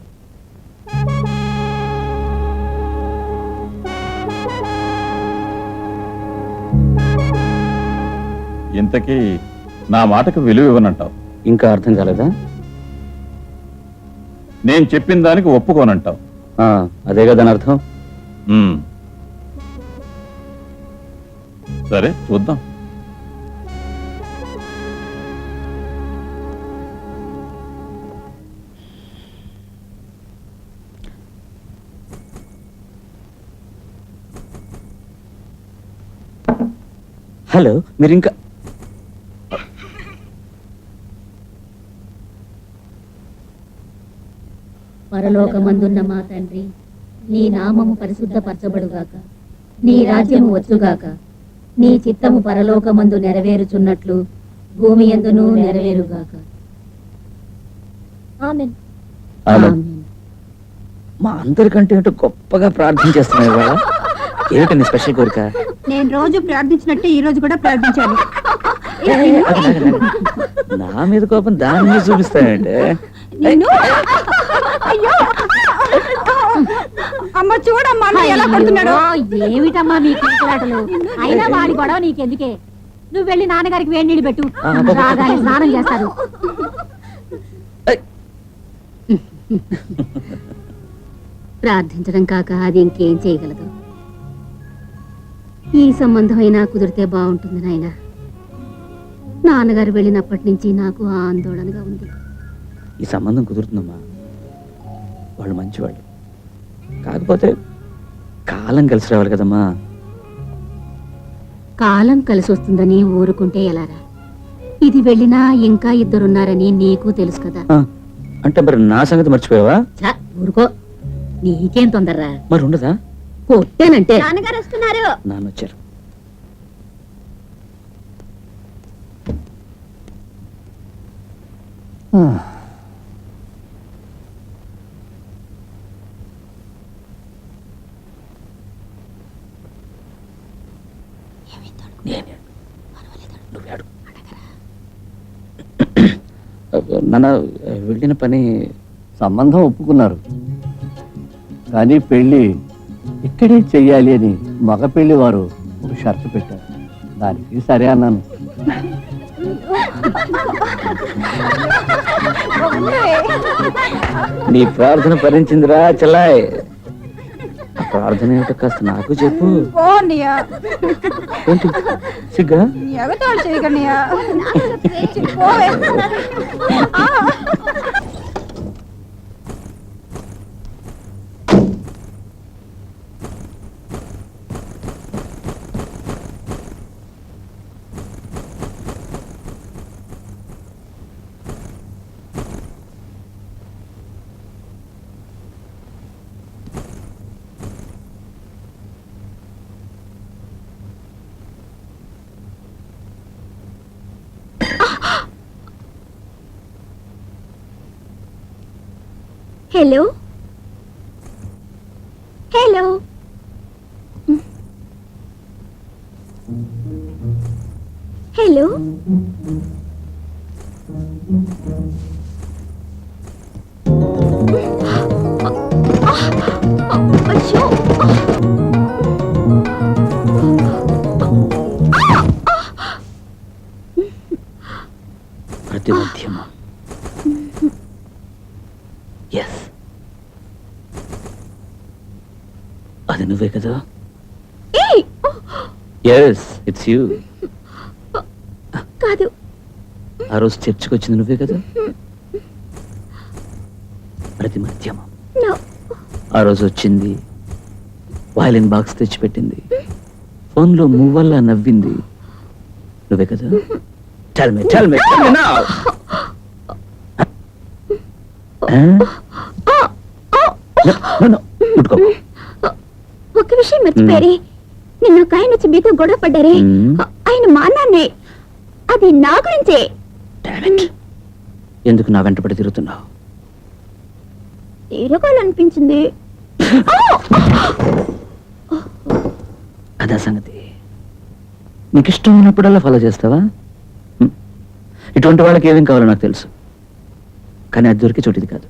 ఇంతకీ నా మాటకు విలువ ఇవ్వనంటావు. ఇంకా అర్థం కాలేదా? నేను చెప్పిన దానికి ఒప్పుకోనంటావు. అదే కదా దాని అర్థం. సరే, చూద్దాం. హలో, మీరు ఇంకా పరలోకమందున్న మా తండ్రి, నీ నామము పరిశుద్ధపరచబడుగాక, నీ రాజ్యము వచ్చుగాక, నీ చిత్తము పరలోకమందు నెరవేరుచున్నట్లు భూమి యందును నెరవేరుగాక. ఆమేన్. ఆమేన్. మా అందరికంటే ఏంటో గొప్పగా ప్రార్థన చేస్తున్నాయి కదా. ఏమిటండి స్పెషల్ కోరిక? నేను రోజు ప్రార్థించినట్టే ఈ రోజు కూడా ప్రార్థించాను. నా మీద కోపం దాని మీద చూపిస్తాయండి. అమ్మ చూడమ్మా ఎలా పడుతున్నాడు. ఏమిటమ్మా మీ కింకులాటలు? అయినా వాడి గొడవ నీకెందుకే? నువ్వు వెళ్ళి నాన్నగారికి వేడి నీళ్ళు పెట్టు, రాగానే స్నానం చేస్తారు. ప్రార్థించడం కాక అది ఇంకేం చేయగలదు. ఈ సంబంధమైనా కుదిరితే బాగుంటుంది నాయన. నాన్నగారు వెళ్ళినప్పటి నుంచి నాకు ఆందోళనగా ఉంది. ఈ సంబంధం కుదురుతుందమ్మా. వాళ్ళు మంచివాళ్ళు. కాకపోతే కాలం కలిసి రావాలి కదమ్మా. కాలం కలిసి వస్తుందని ఊరుకుంటే ఎలారా? ఇది వెళ్ళినా ఇంకా ఇద్దరున్నారని నీకు తెలుసు కదా. అంటే మరి నా సంగతి మర్చిపోయావా? ఊరుకో, నీకేం తొందరరా? మరి ఉండదా? కొట్టేనంటే నాన్నగారు వస్తున్నారు. నాన్న వచ్చారు. నాన్న వెళ్ళిన పని సంబంధం ఒప్పుకున్నారు, కానీ పెళ్లి ఇక్కడే చెయ్యాలి అని మగ పెళ్లి వారు ఒక షరతు పెట్టారు. దానికి సరే అన్నాను. నీ ప్రార్థన ఫలించిందిరా చెల్లాయ్. ప్రార్థన ఏమిటో కాస్త నాకు చెప్పు. ఏంటి సిగ్గా? Hello hello, hello. అయ్యో, ఎస్ ఇట్స్ యూ. కాదు, ఆ రోజు చర్చికి వచ్చింది నువ్వే కదా? ప్రతి మధ్యమం No. ఆ రోజు వచ్చింది, వయలిన్ బాక్స్ తెచ్చిపెట్టింది, ఫోన్లో మువ్వల్లా నవ్వింది నువ్వే కదా? Tell me now. No, ముట్టుకోకు. ఒక విషయం మర్చిపోయారే, నిన్న ఒక ఆయన వచ్చి మీతో గొడవ పడ్డారే, ఆయన మా నాన్నే. అది నా గురించే. ఎందుకు నా వెంటపడి తిరుగుతున్నావు? తిరగాలనిపించింది. అదా సంగతి. నీకు ఇష్టం ఉన్నప్పుడల్లా ఫాలో చేస్తావా? ఇటువంటి వాళ్ళకి ఏమేం కావాలో నాకు తెలుసు, కానీ అది దొరికే చోటు ఇది కాదు.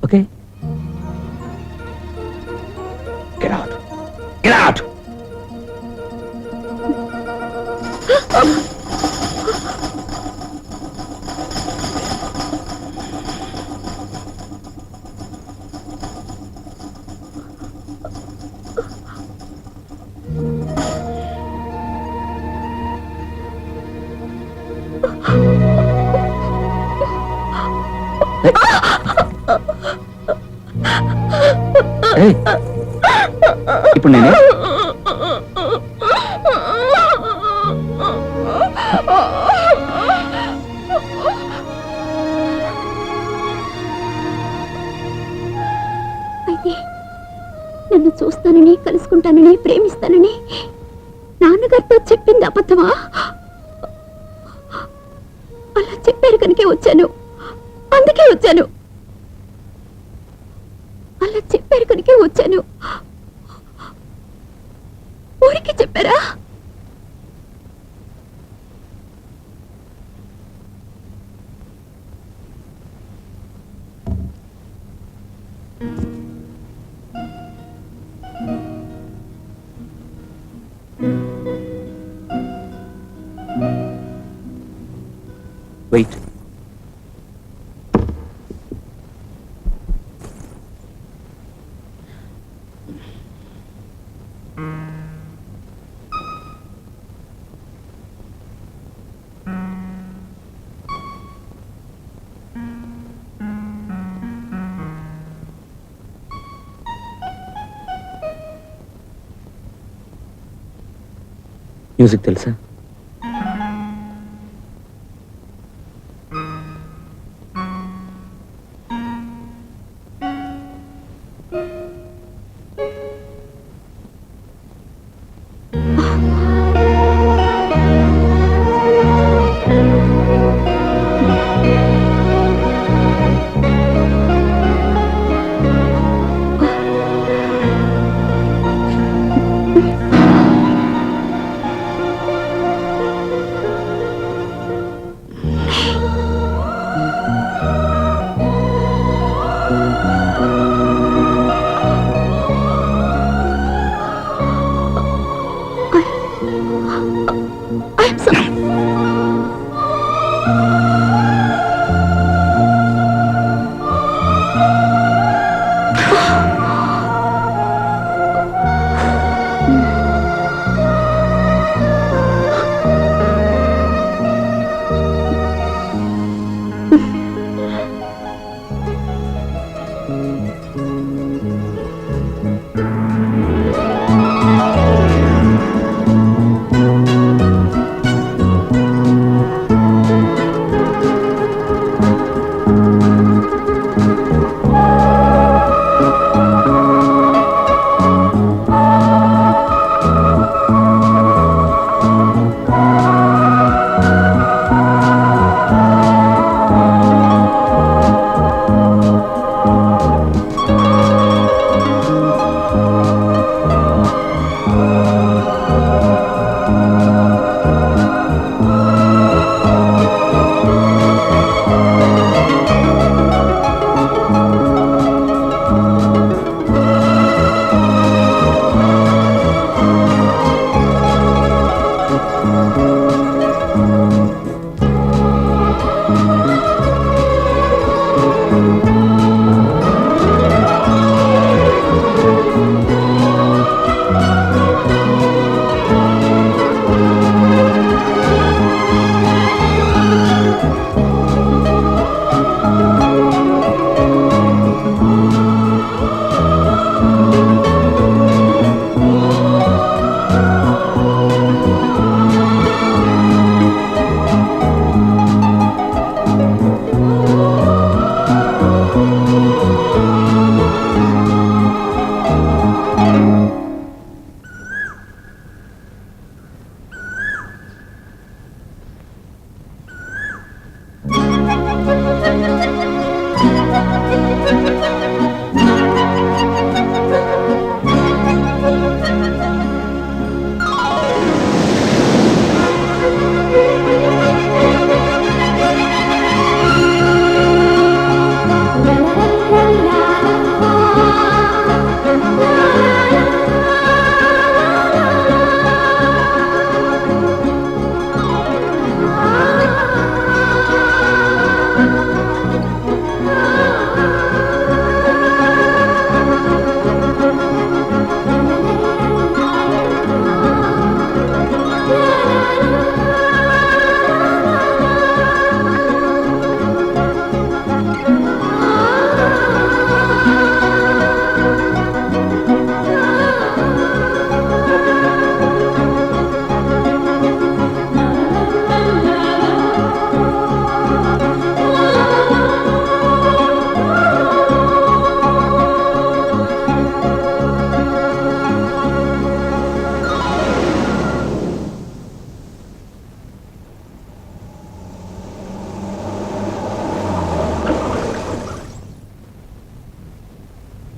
Okay, get out. ఇప్పుడు నేను అయితే నన్ను చూస్తానని, కలుసుకుంటానని, ప్రేమిస్తానని నాన్నగారితో చెప్పింది అబద్ధమా? అలా చెప్పారు కనుకే వచ్చాను, అందుకే వచ్చాను. అలా చెప్పారు కనుకే వచ్చాను. ఊరికి చెప్పారా? వెయిట్. మ్యూజిక్ తెలుసా?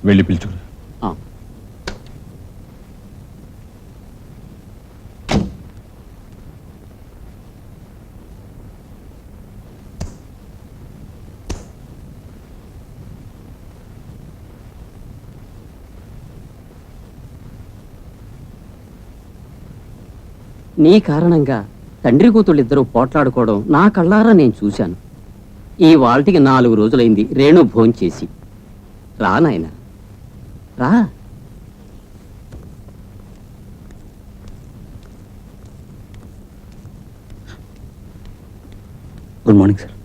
వెళ్ళి పిలుచుకురా. నీ కారణంగా తండ్రి కూతుళ్ళిద్దరూ పోట్లాడుకోవడం నా కళ్ళారా నేను చూశాను. ఈ వాల్టికి 4 రోజులైంది రేణు భోంచేసి. రా నాయనా రా. Good morning sir.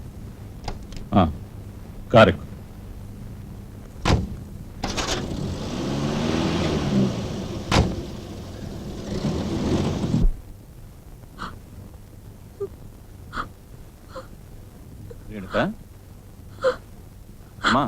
Correct. Renuka అమ్మా,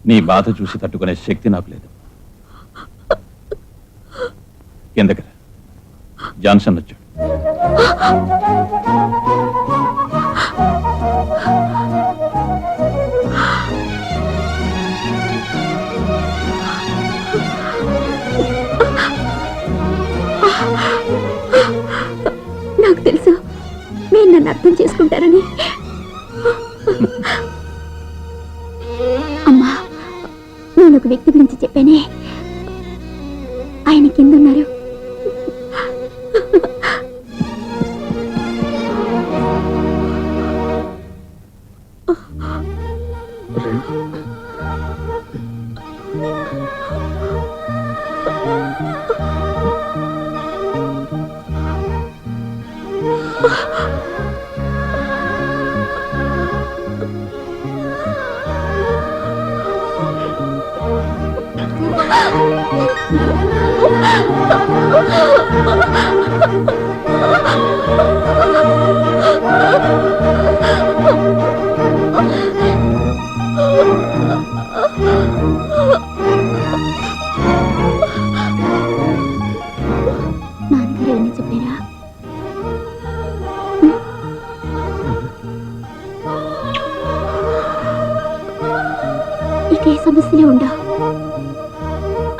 నీ బాధ చూసి తట్టుకునే శక్తి నాకు లేదు. కిందకి రా. జాన్సన్ వచ్చాడు. నాకు తెలుసు మీరు నన్ను అర్థం చేసుకుంటారని. అమ్మా, నేను ఒక వ్యక్తి గురించి చెప్పానే, ఆయన కింద ఉన్నారు. నాన్నగారు ఏమని చెప్పారా? ఇకే సమస్యలే ఉండవు,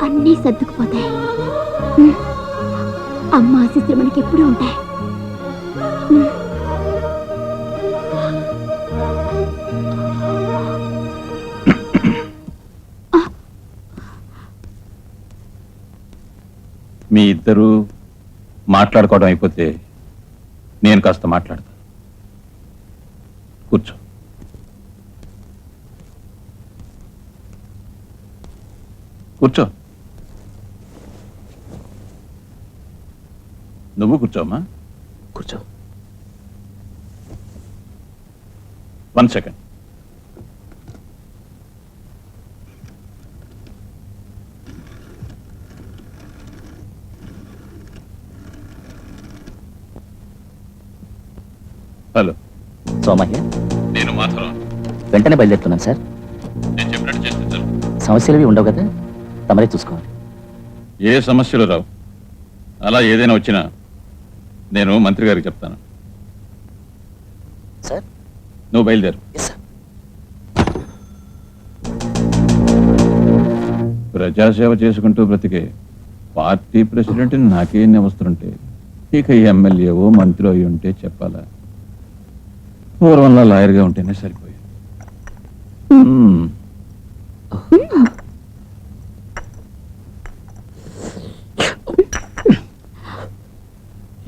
అన్నీ సర్దుకుపోతాయి. అమ్మ ఆశీస్సులు మనకి ఎప్పుడూ ఉంటాయి. మీ ఇద్దరు మాట్లాడుకోవడం అయిపోతే నేను కాస్త మాట్లాడతా. కూర్చో. కూర్చో. నువ్వు కూర్చోమ్మా. కూర్చో. 1 సెకండ్. హలో సోమయ్య, నేను మాత్రం వెంటనే బయలుదేరుతున్నాను సార్. నేను చెప్పినట్టు చేస్తే చాలు. సమస్యలు ఉండవు కదా, తమరే చూసుకోవాలి. ఏ సమస్యలు రావు. అలా ఏదైనా వచ్చినా నేను మంత్రి గారికి చెప్తాను. సార్ నువ్వు బయలుదేరు. ప్రజాసేవ చేసుకుంటూ బ్రతికే పార్టీ ప్రెసిడెంట్ నాకేం అవసరంటే ఇక ఎమ్మెల్యేవో మంత్రి అయి ఉంటే చెప్పాలా? పూర్వంలో లాయర్గా ఉంటేనే సరిపోయింది.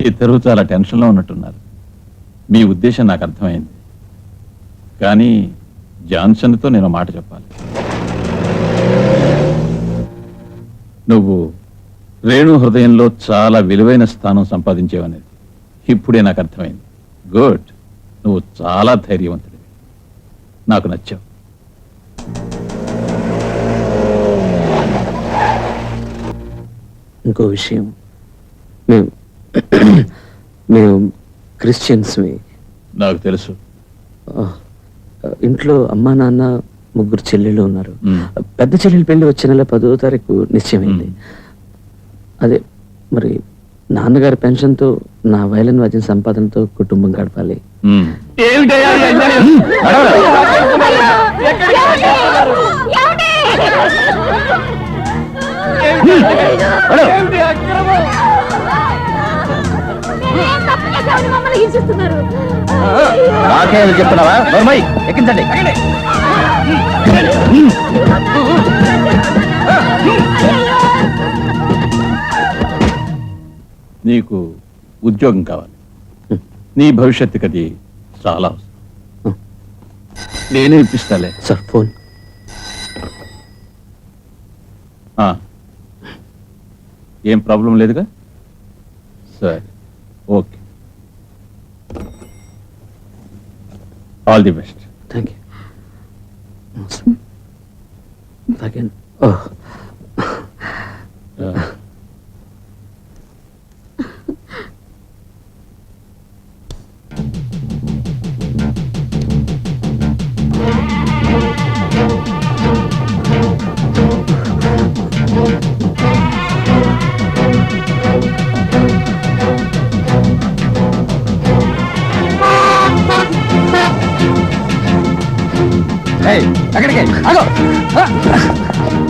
ఇద్దరు చాలా టెన్షన్లో ఉన్నట్టున్నారు. మీ ఉద్దేశం నాకు అర్థమైంది. కానీ జాన్సన్తో నేను మాట చెప్పాలి. నువ్వు రేణు హృదయంలో చాలా విలువైన స్థానం సంపాదించేవనేది ఇప్పుడే నాకు అర్థమైంది. గుడ్. నువ్వు చాలా ధైర్యవంతుడివి. నాకు నచ్చావు. ఇంకో విషయం, మేము మేము క్రిస్టియన్స్వి. నాకు తెలుసు. ఇంట్లో అమ్మా నాన్న ముగ్గురు చెల్లెళ్ళు ఉన్నారు. మ్మ్. పెద్ద చెల్లెలు పెళ్లి వచ్చే నెల 10వ తారీఖు నిశ్చయమైంది. అదే మరి నాన్నగారి పెన్షన్తో నా వైలన్ వాద్యం సంపాదనతో కుటుంబం గడపాలి. నాకేం చెప్తున్నావా? నోర్మై, ఎక్కించండి. నీకు ఉద్యోగం కావాలి. నీ భవిష్యత్తుకి అది చాలా అవసరం. నేనే ఇప్పిస్తాలే. Sir phone. ఏం ప్రాబ్లం లేదుగా? సరే, okay. All the best. Thank you.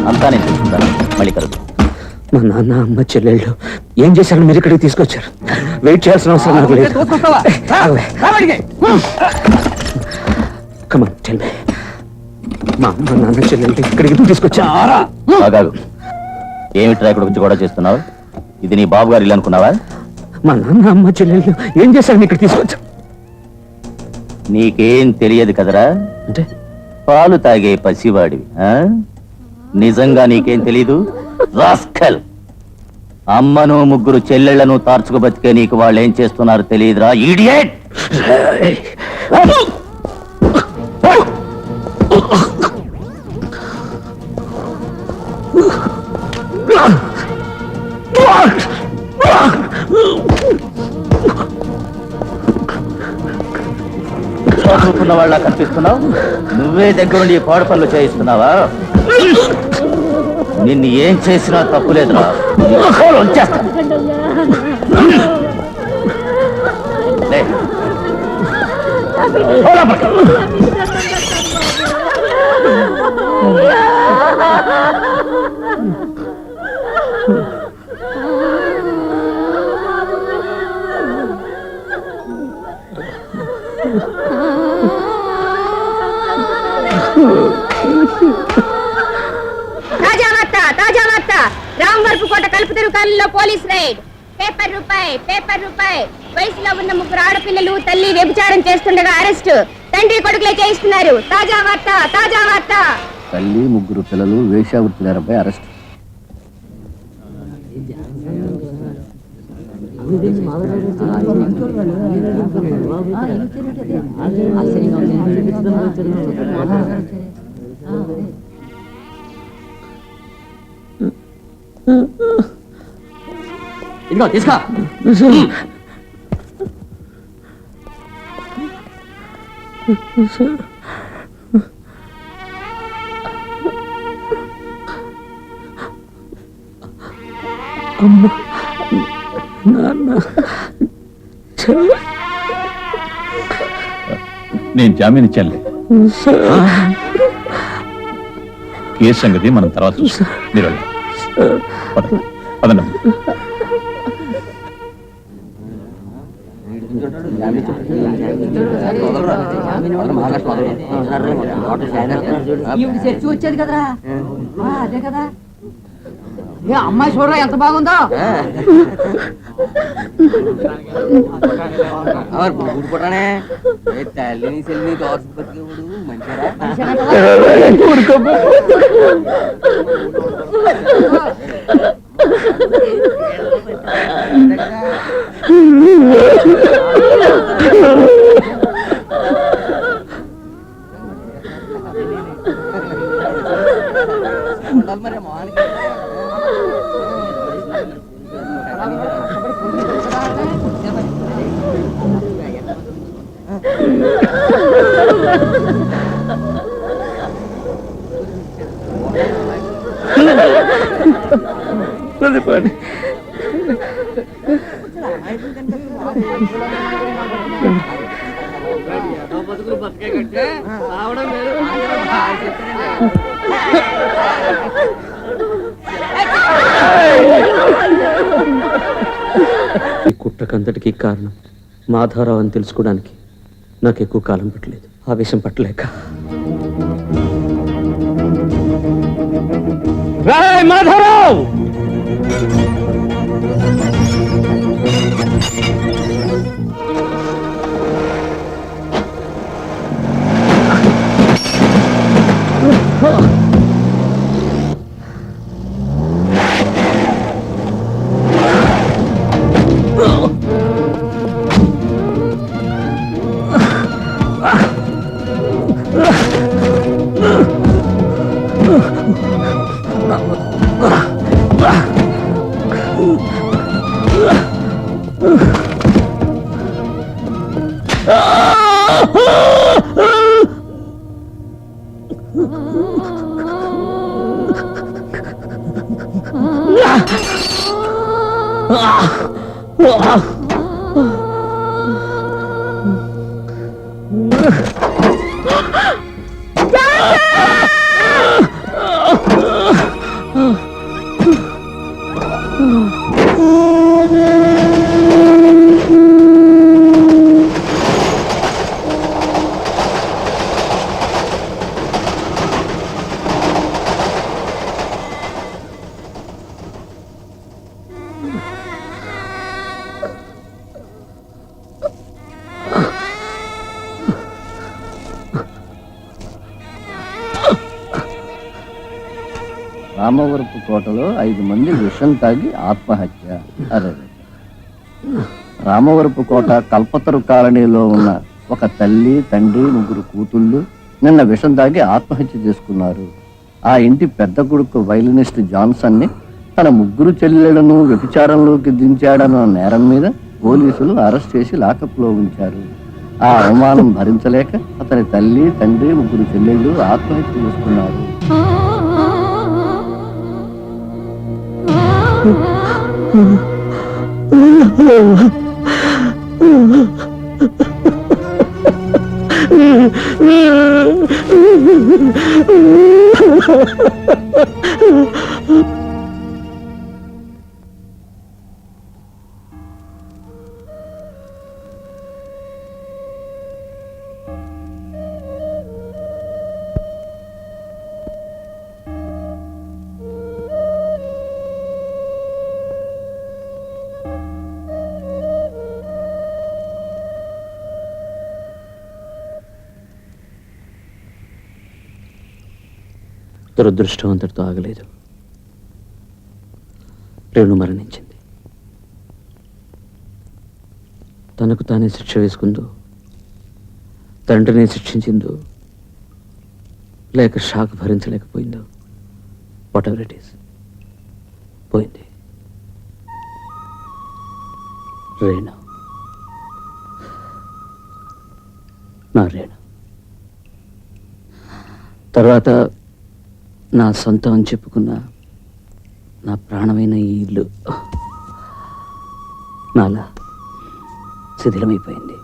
అంతా నేను చూసుకుంటాను. మళ్ళీ కలుద్దాం. మా నాన్న అమ్మ చెల్లెళ్ళు ఏం చేశారు మీరు ఇక్కడికి తీసుకొచ్చారు? వెయిట్ చేయాల్సిన అవసరం నాకు లేదు. Come on, tell me. మా అమ్మ నాన్న చెల్లెళ్ళు ఇక్కడికి తీసుకొచ్చారా? ఆగాగు. ఏమిట్రా ఇక్కడ గురించి గొడవ చేస్తున్నావు? ఇది నీ బాబు గారు ఇల్లు అనుకున్నావా? మా నాన్న అమ్మ చెల్లెళ్ళు ఏం చేశారు ఇక్కడ తీసుకొచ్చా? నీకేం తెలియదు కదరా? అంటే పాలు తాగే పసివాడివి. నిజంగా నీకేం తెలీదు? రాస్కల్. అమ్మను ముగ్గురు చెల్లెళ్లను తార్చుకు బతికే నీకు వాళ్ళు ఏం చేస్తున్నారు తెలియదురా? ఈడియట్. చదువుకున్న వాళ్ళ కనిపిస్తున్నావు. నువ్వే దగ్గరుండి పాడు పనులు చేయిస్తున్నావా? నిన్ను ఏం చేసినా తప్పులేదురా. తాజా వార్త. రామవరపుకోట కలుపుతెరు కాలంలో పోలీస్ రైడ్. పేపర్ రూపాయి. వయసులో ఉన్న ముగ్గురు ఆడపిల్లలు తల్లి వ్యభిచారం చేస్తుండగా అరెస్టు. తండ్రి కొడుకులే చేయిస్తున్నారు. తాజా వార్త. తల్లి ముగ్గురు పిల్లలు వేశ్యావృత్తులపై అరెస్ట్. ఇదిగో తీసుకో. అమ్మ నాన్న నేను జామీన్ ఇచ్చానులే. కేసు సంగతి మనం తర్వాత చూస్తాం. మీరు వెళ్ళండి. పదండి. చర్చి వచ్చేది కదరా అదే కదా ఏ అమ్మాయి చూడరా ఎంత బాగుందో గుడిపడనే తల్లిని సెల్లిని దోసు బతికేవాడు మంచిగా మరి మానికి ఈ కుట్రకంతటికి కారణం మాధవరావు అని తెలుసుకోవడానికి నాకు ఎక్కువ కాలం పట్టలేదు. ఆవేశం పట్టలేక మాధవరావు రామవరపు కోటలో 5 మంది విషం తాగి ఆత్మహత్య. అరే రామవరపు కోట కల్పతరు కాలనీలో ఉన్న ఒక తల్లి తండ్రి 3 కూతుళ్ళు నిన్న విషం తాగి ఆత్మహత్య చేసుకున్నారు. ఆ ఇంటి పెద్ద కొడుకు వైలినిస్ట్ జాన్సన్ ని తన 3 చెల్లెళ్లను వ్యభిచారంలోకి దించాడన్న నేరం మీద పోలీసులు అరెస్ట్ చేసి లాకప్లో ఉంచారు. ఆ అవమానం భరించలేక అతని తల్లి తండ్రి 3 చెల్లెళ్ళు ఆత్మహత్య చేసుకున్నారు. దురదృష్టం అంతటితో ఆగలేదు. రేణు మరణించింది. తనకు తానే శిక్ష వేసుకుందో, తండ్రిని శిక్షించిందో, లేక షాక్ భరించలేకపోయిందో, వాట్ ఎవర్ ఇట్ ఈస్, పోయింది. రేణు, నా రేణు. తర్వాత నా సొంతం అని చెప్పుకున్న నా ప్రాణమైన ఈ ఇల్లు నాలా శిథిలమైపోయింది.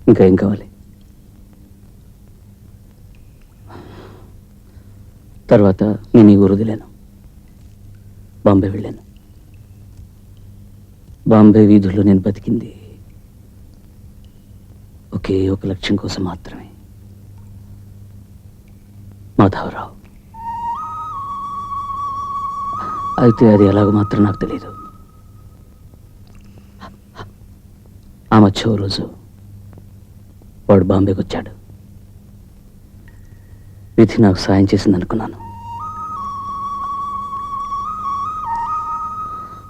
ఇంకా ఏం కావాలి? తర్వాత నేను ఈ ఊరు వదిలాను, బాంబే వెళ్ళాను. బాంబే వీధుల్లో నేను బతికింది ఒకే ఒక లక్ష్యం కోసం మాత్రమే, మాధవరావు. అయితే అది ఎలాగో మాత్రం నాకు తెలియదు. ఆ మధ్య ఓ రోజు వాడు బాంబేకి వచ్చాడు. విధి నాకు సాయం చేసింది అనుకున్నాను.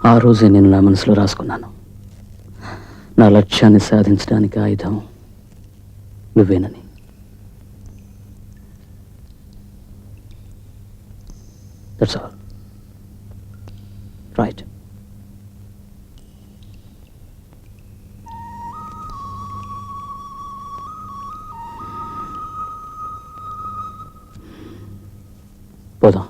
ఆ రోజే నేను నా మనసులో రాసుకున్నాను, నా లక్ష్యాన్ని సాధించడానికి ఆయుధం నువ్వేనని. That's all. రైట్. పోదాం.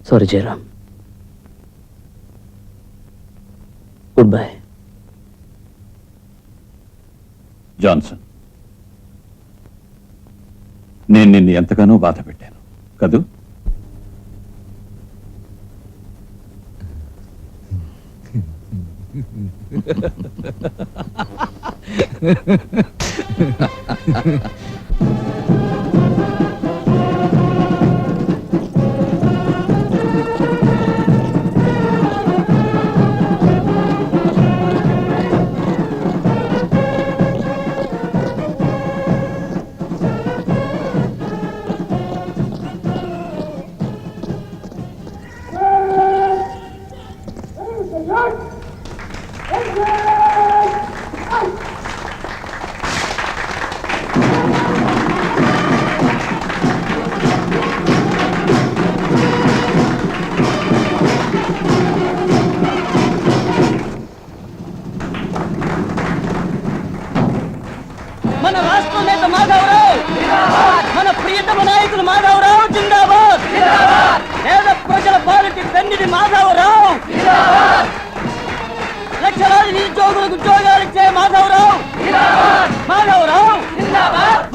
Sorry Jayaram. Goodbye. Johnson, నేను నిన్ను ఎంతగానో బాధ పెట్టాను కదూ? మన రాష్ట్ర నేత మాధవరావు, మన ప్రియతమ నాయకులు మాధవరావు జిందాబాద్. పేద ప్రజల పాలిటి పెన్నిది మాధవరావు. లక్షలాది నిరుద్యోగులకు ఉద్యోగాలు ఇచ్చే మాధవరావు. మాధవరావు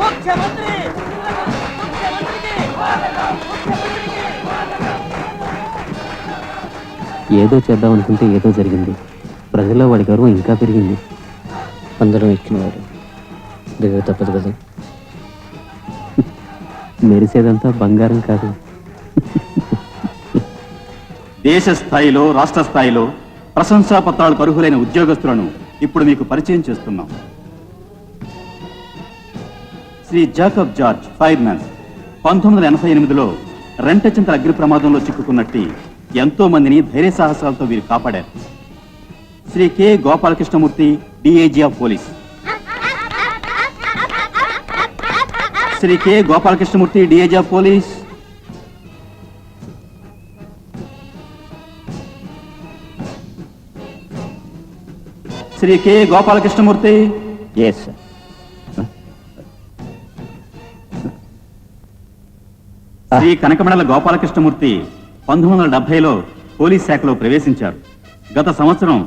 ముఖ్యమంత్రి. ఏదో చేద్దాం అనుకుంటే ఏదో జరిగింది. ప్రజల్లో వాడి గౌరవం ఇంకా పెరిగింది. అందరం ఎక్కినవాడు దిగ తప్పదు కదా. మెరిసేదంతా బంగారం కాదు. దేశ స్థాయిలో రాష్ట్ర స్థాయిలో ప్రశంసా పత్రాలకు అర్హులైన ఉద్యోగస్తులను ఇప్పుడు మీకు పరిచయం చేస్తున్నాం. శ్రీ జాకబ్ జార్జ్ ఫైర్మ్యాన్ 1988లో రెంటచింతల అగ్ని ప్రమాదంలో చిక్కుకున్నట్టి ఎంతో మందిని ధైర్య సాహసాలతో వీరు కాపాడారు. Shri K Gopalakrishnamurthy, DIG of police. Shri K Gopalakrishnamurthy, DIG of police. Shri K Gopalakrishnamurthy. Yes sir. Shri Kanakamadala Gopalakrishnamurthy 1970లో పోలీస్ శాఖలో ప్రవేశించారు. గత సంవత్సరం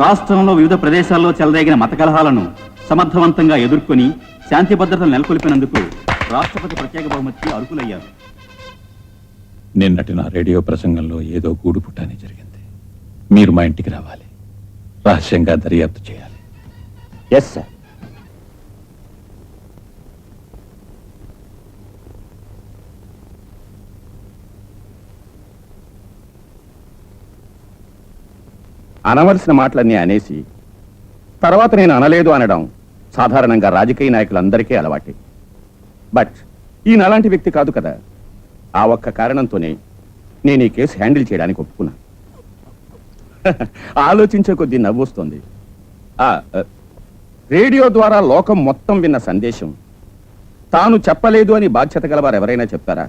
రాష్ట్రంలో వివిధ ప్రదేశాల్లో చెలరేగిన మత కలహాలను సమర్థవంతంగా ఎదుర్కొని శాంతి భద్రతలు నెలకొల్పినందుకు రాష్ట్రపతి ప్రత్యేక బహుమతికి అర్హులయ్యారు. నిన్నటి నా రేడియో ప్రసంగంలో ఏదో గూడు పుట్టాని జరిగింది. మీరు మా ఇంటికి రావాలి, రహస్యంగా దర్యాప్తు చేయాలి. Yes sir. అనవలసిన మాటలన్నీ అనేసి తర్వాత నేను అనలేదు అనడం సాధారణంగా రాజకీయ నాయకులందరికీ అలవాటే. బట్ ఈయన అలాంటి వ్యక్తి కాదు కదా. ఆ ఒక్క కారణంతోనే నేను ఈ కేసు హ్యాండిల్ చేయడానికి ఒప్పుకున్నాను. ఆలోచించే కొద్దీ నవ్వొస్తుంది. రేడియో ద్వారా లోకం మొత్తం విన్న సందేశం తాను చెప్పలేదు అని బాధ్యత గలవారు ఎవరైనా చెప్తారా?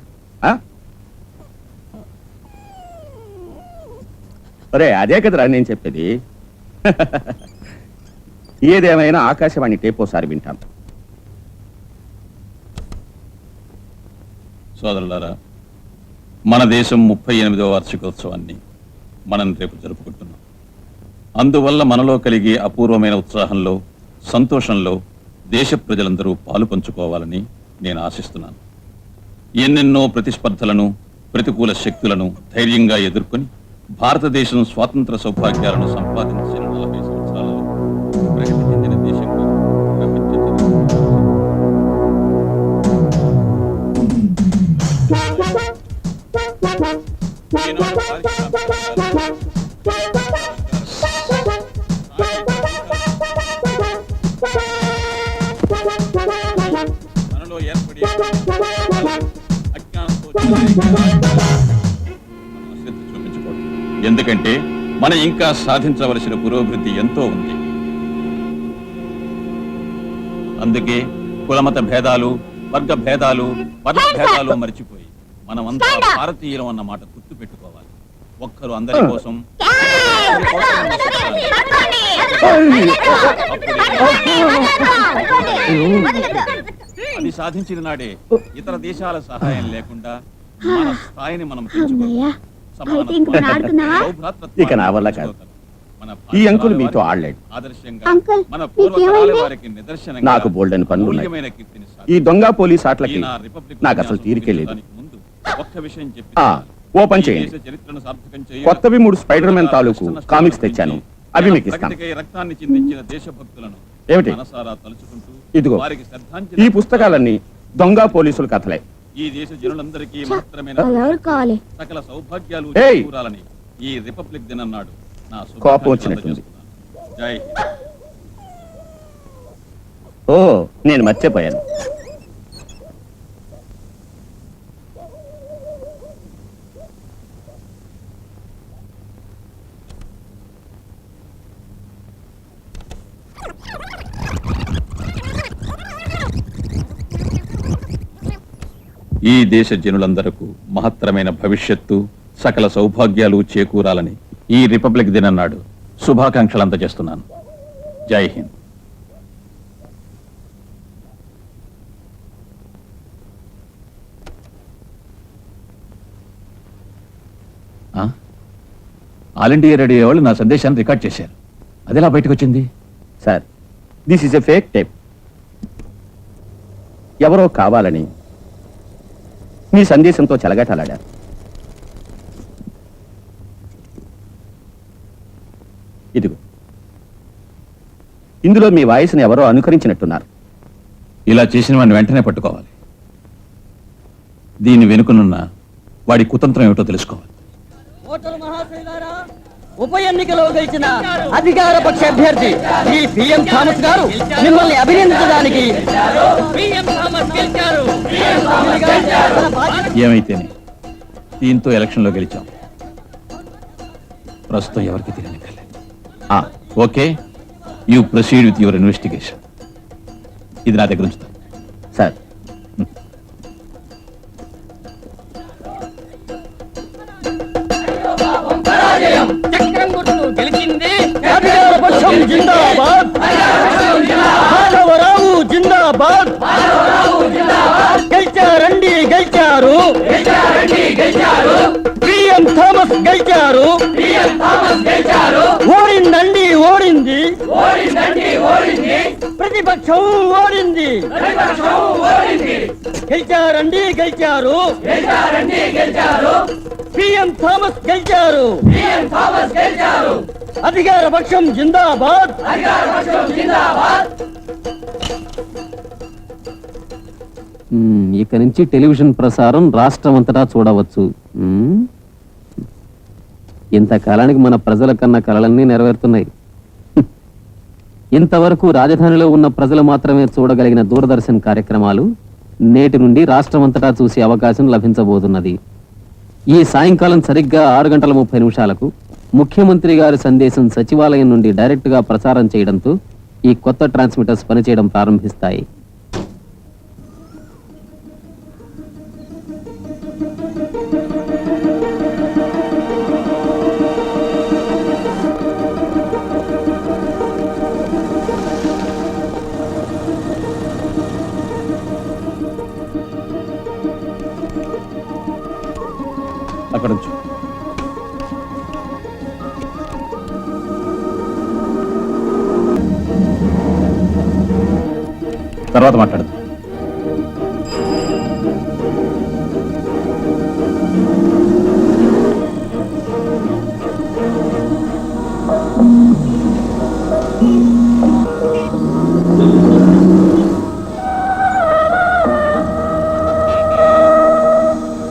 అరే అదే కదరా నేను చెప్పేది. ఏదేమైనా ఆకాశవాణి టేప్ ఓసారి వింటాను. సోదరులారా, మన దేశం 38వ వార్షికోత్సవాన్ని మనం రేపు జరుపుకుంటున్నాం. అందువల్ల మనలో కలిగే అపూర్వమైన ఉత్సాహంలో, సంతోషంలో దేశ ప్రజలందరూ పాలు పంచుకోవాలని నేను ఆశిస్తున్నాను. ఎన్నెన్నో ప్రతిస్పర్ధలను, ప్రతికూల శక్తులను ధైర్యంగా ఎదుర్కొని భారతదేశం స్వాతంత్ర సౌభాగ్యాలను సంపాదించిన 40 సంవత్సరాలలో ప్రగతి చెందిన దేశంగా మనలో ఏర్పడే అజ్ఞానంతో శ్రద్ధ చూపించకూడదు. ఎందుకంటే మనం ఇంకా సాధించవలసిన పురోభివృద్ధి ఎంతో ఉంది. అందుకే కులమత భేదాలు, వర్గ భేదాలు, వర్ణ భేదాలు మర్చిపోయి మనమంతా భారతీయులం అన్న మాట గుర్తు పెట్టుకోవాలి. ఒక్కరు అందరి కోసం, అది సాధించిన నాడే ఇతర దేశాల సహాయం లేకుండా మన స్థాయిని మనం పెంచుకోవాలి. ఇక నా వల్ల కాదు. ఈ అంకుల్ మీతో ఆడలేడు. నాకు బోల్డెన్ పనులు ఉన్నాయి. ఈ దొంగ పోలీస్ ఆటలకి నాకు అసలు తీరికే లేదు. ఓ పని చేయండి, కొత్తవి 3 స్పైడర్ మ్యాన్ తాలూకు కామిక్స్ తెచ్చాను, అవి మీకు ఇస్తాను. ఏమిటి? ఇదిగో ఈ పుస్తకాలన్నీ దొంగ పోలీసుల కథలే. ఈ దేశ జనులందరికీ మాత్రమే సకల సౌభాగ్యాలు చేకూరాలని ఈ రిపబ్లిక్ దినం నాడు నా కోపం వచ్చినట్టుంది. జై. ఓ నేను మర్చిపోయాను. ఈ దేశ జనులందరకు మహత్తరమైన భవిష్యత్తు, సకల సౌభాగ్యాలు చేకూరాలని ఈ రిపబ్లిక్ దినం నాడు శుభాకాంక్షలు అందజేస్తున్నాను. జై హింద్. ఆల్ ఇండియా రేడియో వాళ్ళు నా సందేశాన్ని రికార్డ్ చేశారు. అదెలా బయటకు వచ్చింది? Sir, this is a fake tape. ఎవరో కావాలని మీ సందేశంతో చెలగాటలాడారు. ఇదిగో ఇందులో మీ వాయిస్ని ఎవరో అనుకరించినట్టున్నారు. ఇలా చేసిన వాడిని వెంటనే పట్టుకోవాలి. దీన్ని వెనుకనున్న వాడి కుతంత్రం ఏమిటో తెలుసుకోవాలి. ఓటరు మహాశైలారా, ఉప ఎన్నికలో గెలిచిన అధికార పక్ష అభ్యర్థి శ్రీ పిఎం థామస్ గారు మిమ్మల్ని అభినందించడానికి ఏమైతేనే దీంతో ఎలక్షన్లో గెలిచాం. ప్రస్తుతం ఎవరికి తెలియనికలేదు. Okay, you proceed with your investigation. ఇది నా దగ్గర ఉంచుతాను. సార్, చక్రం గుర్తు గెలిచింది. అధికార పక్షం జిందాబాద్. మాధవరావు జిందాబాద్. గెలిచారండి, గెలిచారు. పిఎం థామస్ గెలిచారు. ఓడిందండి, ఓడింది. ప్రతిపక్షం ఓడింది. గెలిచారండి, గెలిచారు. పిఎం థామస్ గెలిచారు. అధికార పక్షం జిందాబాద్. ఇక నుంచి టెలివిజన్ ప్రసారం రాష్ట్రం అంతటా చూడవచ్చు. ఇంతకాలానికి మన ప్రజల కన్నా కలలన్నీ నెరవేరుతున్నాయి. ఇంతవరకు రాజధానిలో ఉన్న ప్రజలు మాత్రమే చూడగలిగిన దూరదర్శన్ కార్యక్రమాలు నేటి నుండి రాష్ట్రమంతటా చూసే అవకాశం లభించబోతున్నది. ఈ సాయంకాలం సరిగ్గా 6:30 ముఖ్యమంత్రి గారి సందేశం సచివాలయం నుండి డైరెక్ట్గా ప్రసారం చేయడంతో ఈ కొత్త ట్రాన్స్మిటర్స్ పనిచేయడం ప్రారంభిస్తాయి. అక్కడ ఉంచు. తర్వాత మాట్లాడదు.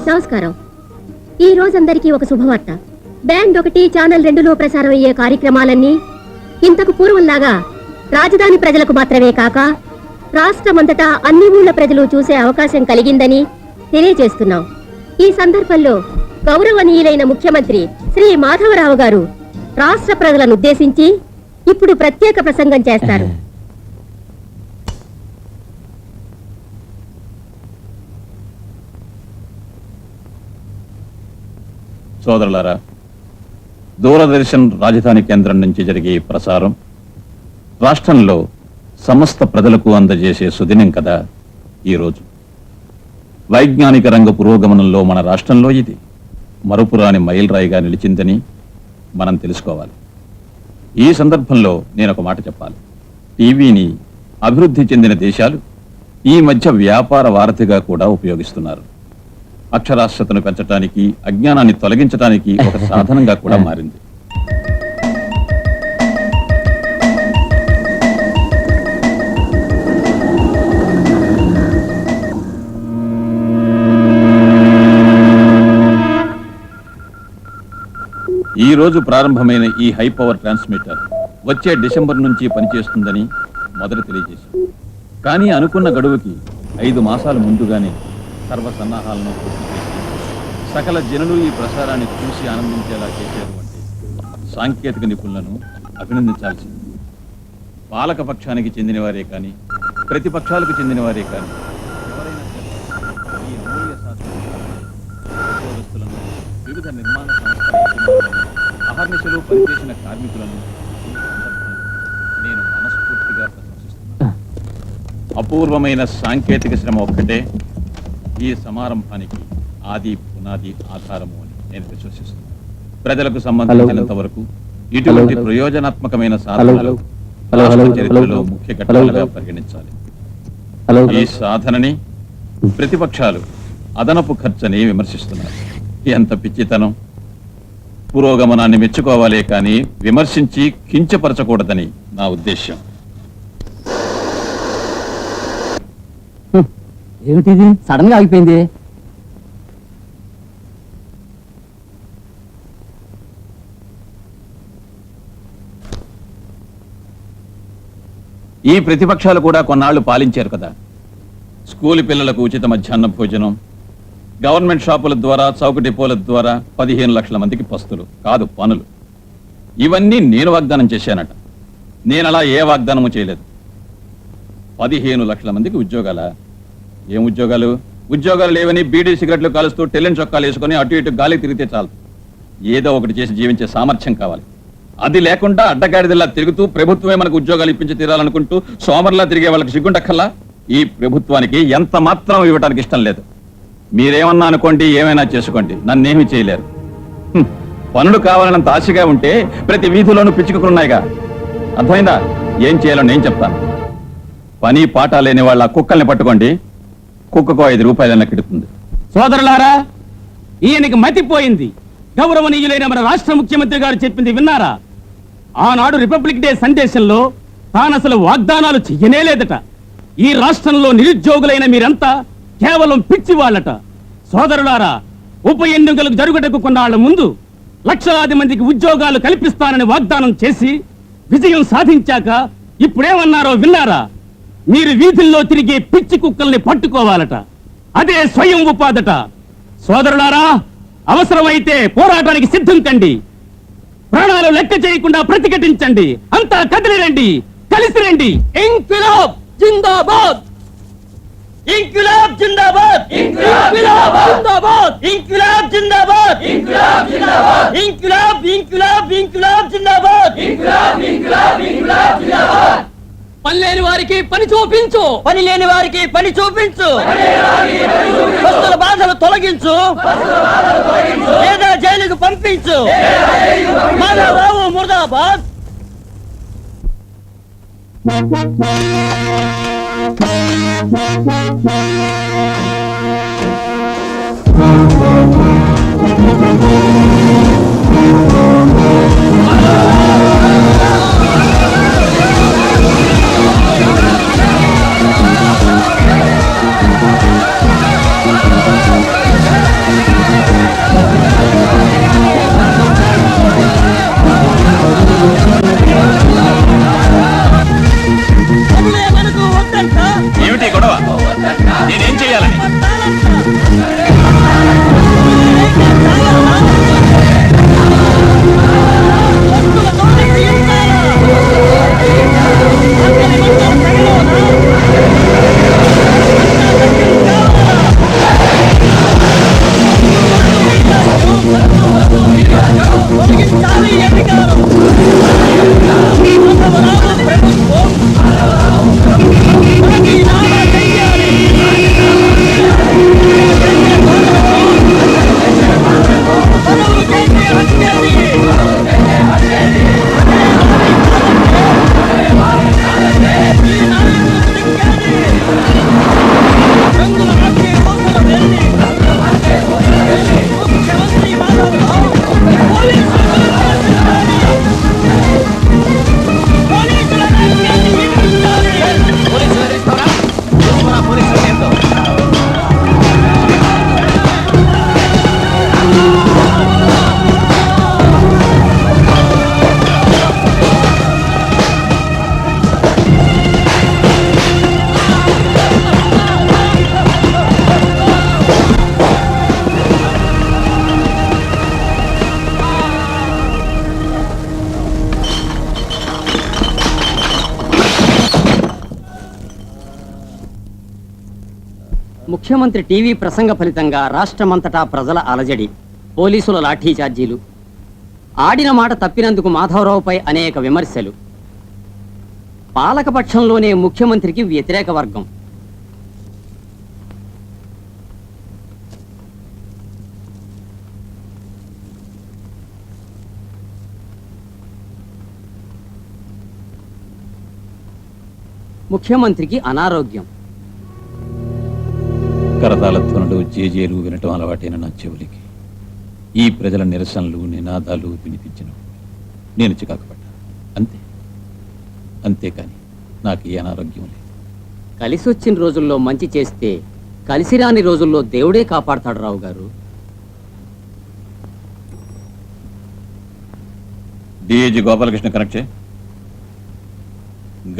నమస్కారం. ఈ రోజందరికీ ఒక శుభవార్త. బ్యాండ్ 1 ఛానల్ 2లో ప్రసారం అయ్యే కార్యక్రమాలన్నీ ఇంతకు పూర్వంలాగా రాజధాని ప్రజలకు మాత్రమే కాక రాష్ట్రమంతటా అన్ని ఊళ్ళ ప్రజలు చూసే అవకాశం కలిగిందని తెలియజేస్తున్నాం. ఈ సందర్భంలో గౌరవనీయులైన ముఖ్యమంత్రి శ్రీ మాధవరావు గారు రాష్ట్ర ప్రజలను ఉద్దేశించి ఇప్పుడు ప్రత్యేక ప్రసంగం చేస్తారు. సోదరులారా, దూరదర్శన్ రాజధాని కేంద్రం నుంచి జరిగే ఈ ప్రసారం రాష్ట్రంలో సమస్త ప్రజలకు అందజేసే సుదినం కదా ఈరోజు. వైజ్ఞానిక రంగ పురోగమనంలో మన రాష్ట్రంలో ఇది మరుపురాని మైలురాయిగా నిలిచిందని మనం తెలుసుకోవాలి. ఈ సందర్భంలో నేను ఒక మాట చెప్పాలి. టీవీని అభివృద్ధి చెందిన దేశాలు ఈ మధ్య వ్యాపార వారధిగా కూడా ఉపయోగిస్తున్నారు. అక్షరాస్యతను పెంచడానికి, అజ్ఞానాన్ని తొలగించడానికి ఒక సాధనంగా కూడా మారింది. ఈ రోజు ప్రారంభమైన ఈ హై పవర్ ట్రాన్స్మిటర్ వచ్చే డిసెంబర్ నుంచి పనిచేస్తుందని మొదట తెలియజేశారు. కానీ అనుకున్న గడువుకి 5 మాసాల ముందుగానే సర్వ సన్నాహాలను పూర్తి చేసి సకల జనులు ఈ ప్రసారాన్ని చూసి ఆనందించేలా చేశారు అంటే సాంకేతిక నిపుణులను అభినందించాల్సింది. పాలక పక్షానికి చెందిన వారే కానీ ప్రతిపక్షాలకు చెందిన వారే కానీ ఎవరైనా సరే ఈ అమూల్య సాధనలను వివిధ నిర్మాణ సంస్థల యజమానులను అహర్నిశలు పనిచేసిన కార్మికులను ఈ సందర్భంగా నేను మనస్ఫూర్తిగా ప్రశంసిస్తున్నాను. అపూర్వమైన సాంకేతిక శ్రమ ఒక్కటే ఈ సమారంభానికి ఆది పునాది ఆధారము అని నేను విశ్వసిస్తున్నాను. ప్రజలకు సంబంధించినంత వరకు ఇటువంటి ప్రయోజనాత్మకమైన సాధనలు రాష్ట్ర చరిత్రలో ముఖ్య ఘట్టాలుగా పరిగణించాలి. ఈ సాధనని ప్రతిపక్షాలు అదనపు ఖర్చని విమర్శిస్తున్నారు. ఎంత పిచ్చితనం! పురోగమనాన్ని మెచ్చుకోవాలే కానీ విమర్శించి కించపరచకూడదని నా ఉద్దేశ్యం. ఏమిటిది సడన్ గా ఆగిపోయింది? ఈ ప్రతిపక్షాలు కూడా కొన్నాళ్లు పాలించారు కదా. స్కూలు పిల్లలకు ఉచిత మధ్యాహ్న భోజనం, గవర్నమెంట్ షాపుల ద్వారా, చౌక డిపోల ద్వారా 15 లక్షల మందికి పస్తులు కాదు పనులు. ఇవన్నీ నేను వాగ్దానం చేశానట. నేను అలా ఏ వాగ్దానము చేయలేదు. 15 లక్షల మందికి ఉద్యోగాలా? ఏం ఉద్యోగాలు? ఉద్యోగాలు లేవని బీడీ సిగరెట్లు కాలుస్తూ టెల్లెన్ చొక్కాలు వేసుకుని అటు ఇటు గాలి తిరిగితే చాలు. ఏదో ఒకటి చేసి జీవించే సామర్థ్యం కావాలి. అది లేకుండా అడ్డగాడిదల్లా తిరుగుతూ ప్రభుత్వమే మనకు ఉద్యోగాలు ఇప్పించి తీరాలనుకుంటూ సోమర్లా తిరిగే వాళ్ళకి సిగ్గుండక్కల్లా. ఈ ప్రభుత్వానికి ఎంత మాత్రం ఇవ్వడానికి ఇష్టం లేదు. మీరేమన్నా అనుకోండి, ఏమైనా చేసుకోండి, నన్నేమీ చేయలేరు. పనులు కావాలన్నంత ఆశగా ఉంటే ప్రతి వీధిలోనూ పిచ్చుకున్నాయిగా. అర్థమైందా? ఏం చేయాలో నేను చెప్తాను. పని పాట లేని వాళ్ళ కుక్కల్ని పట్టుకోండి, కుక్కకో 5 రూపాయలన్నా కిడుతుంది. సోదరులారా, ఈయనకి మతిపోయింది. గౌరవనీయులైన మన రాష్ట్ర ముఖ్యమంత్రి గారు చెప్పింది విన్నారా? ఆనాడు రిపబ్లిక్ డే సందేశంలో తానసలు వాగ్దానాలు చెయ్యనే లేదట. ఈ రాష్ట్రంలో నిరుద్యోగులైన మీరంతా కేవలం పిచ్చి వాళ్ళట. సోదరులారా, ఉప ఎన్నికలకు జరుగుటకు కొన్నాళ్ల ముందు లక్షలాది మందికి ఉద్యోగాలు కల్పిస్తానని వాగ్దానం చేసి విజయం సాధించాక ఇప్పుడేమన్నారో విన్నారా? మీరు వీధుల్లో తిరిగే పిచ్చి కుక్కల్ని పట్టుకోవాలట. అదే స్వయం ఉపాధట. సోదరులారా, అవసరమైతే పోరాటానికి సిద్ధం కండి. ప్రాణాలు లెక్క చేయకుండా ప్రతిఘటించండి. అంతా కదిలి రండి, కలిసి రండి. ఇంక్విలాబ్ జిందాబాద్! ఇంక్విలాబ్ జిందాబాద్! ఇంక్విలాబ్ జిందాబాద్! ఇంక్విలాబ్ జిందాబాద్! ఇంక్విలాబ్ జిందాబాద్! ఇంక్విలాబ్ ఇంక్విలాబ్ ఇంక్విలాబ్ జిందాబాద్! ఇంక్విలాబ్ ఇంక్విలాబ్ ఇంక్విలాబ్ జిందాబాద్! పని లేని వారికి పని చూపించు. పని లేని వారికి పని చూపించు. పస్తుల బాధలు తొలగించు. లేదా జైలుకు పంపించు. మాధవరావు ముర్దాబాద్! మనకు వద్దంట. ఏమిటి గొడవ? నేనేం చేయాలని? ముఖ్యమంత్రి టీవీ ప్రసంగ ఫలితంగా రాష్ట్రమంతటా ప్రజల అలజడి, పోలీసుల లాఠీ చార్జీలు, ఆడిన మాట తప్పినందుకు మాధవరావుపై అనేక విమర్శలు, పాలకపక్షంలోనే ముఖ్యమంత్రికి వ్యతిరేక వర్గం. ముఖ్యమంత్రికి అనారోగ్యం. కరతాళ ధ్వనులు, జేజేలు వినటం అలవాటైన నా చెవులకి ఈ ప్రజల నిరసనలు, నినాదాలు వినిపించను. నేను చికాకుపడ్డా, అంతే. అంతేకాని నాకు ఈ అనారోగ్యం లేదు. కలిసి వచ్చిన రోజుల్లో మంచి చేస్తే కలిసి రాని రోజుల్లో దేవుడే కాపాడతాడు రావు గారు. డిఐజీ గోపాలకృష్ణ కనెక్ట్ చేయి.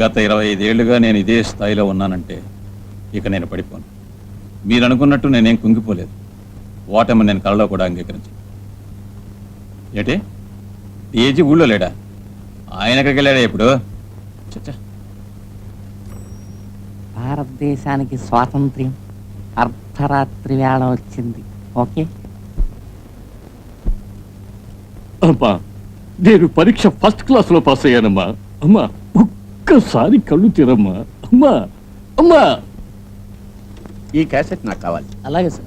గత 25 ఏళ్లుగా నేను ఇదే స్థాయిలో ఉన్నానంటే ఇక నేను పడిపోను. మీరు అనుకున్నట్టు నేనేం కుంగిపోలేదు. ఓటమి నేను కలలో కూడా అంగీకరించి. ఏంటి డిఐజీ ఊళ్ళో లేడా? ఆయన ఎక్కడికి వెళ్ళాడా ఇప్పుడు? చచ్చా, భారతదేశానికి స్వాతంత్ర్యం అర్ధరాత్రి వేళ వచ్చింది. ఓకే, అమ్మా, నేను పరీక్ష ఫస్ట్ క్లాస్ లో పాస్ అయ్యానమ్మా. అమ్మా, ఒక్కసారి కళ్ళు తీరమ్మా. అమ్మా అమ్మా, ఈ క్యాసెట్ నాకు కావాలి. అలాగే sir.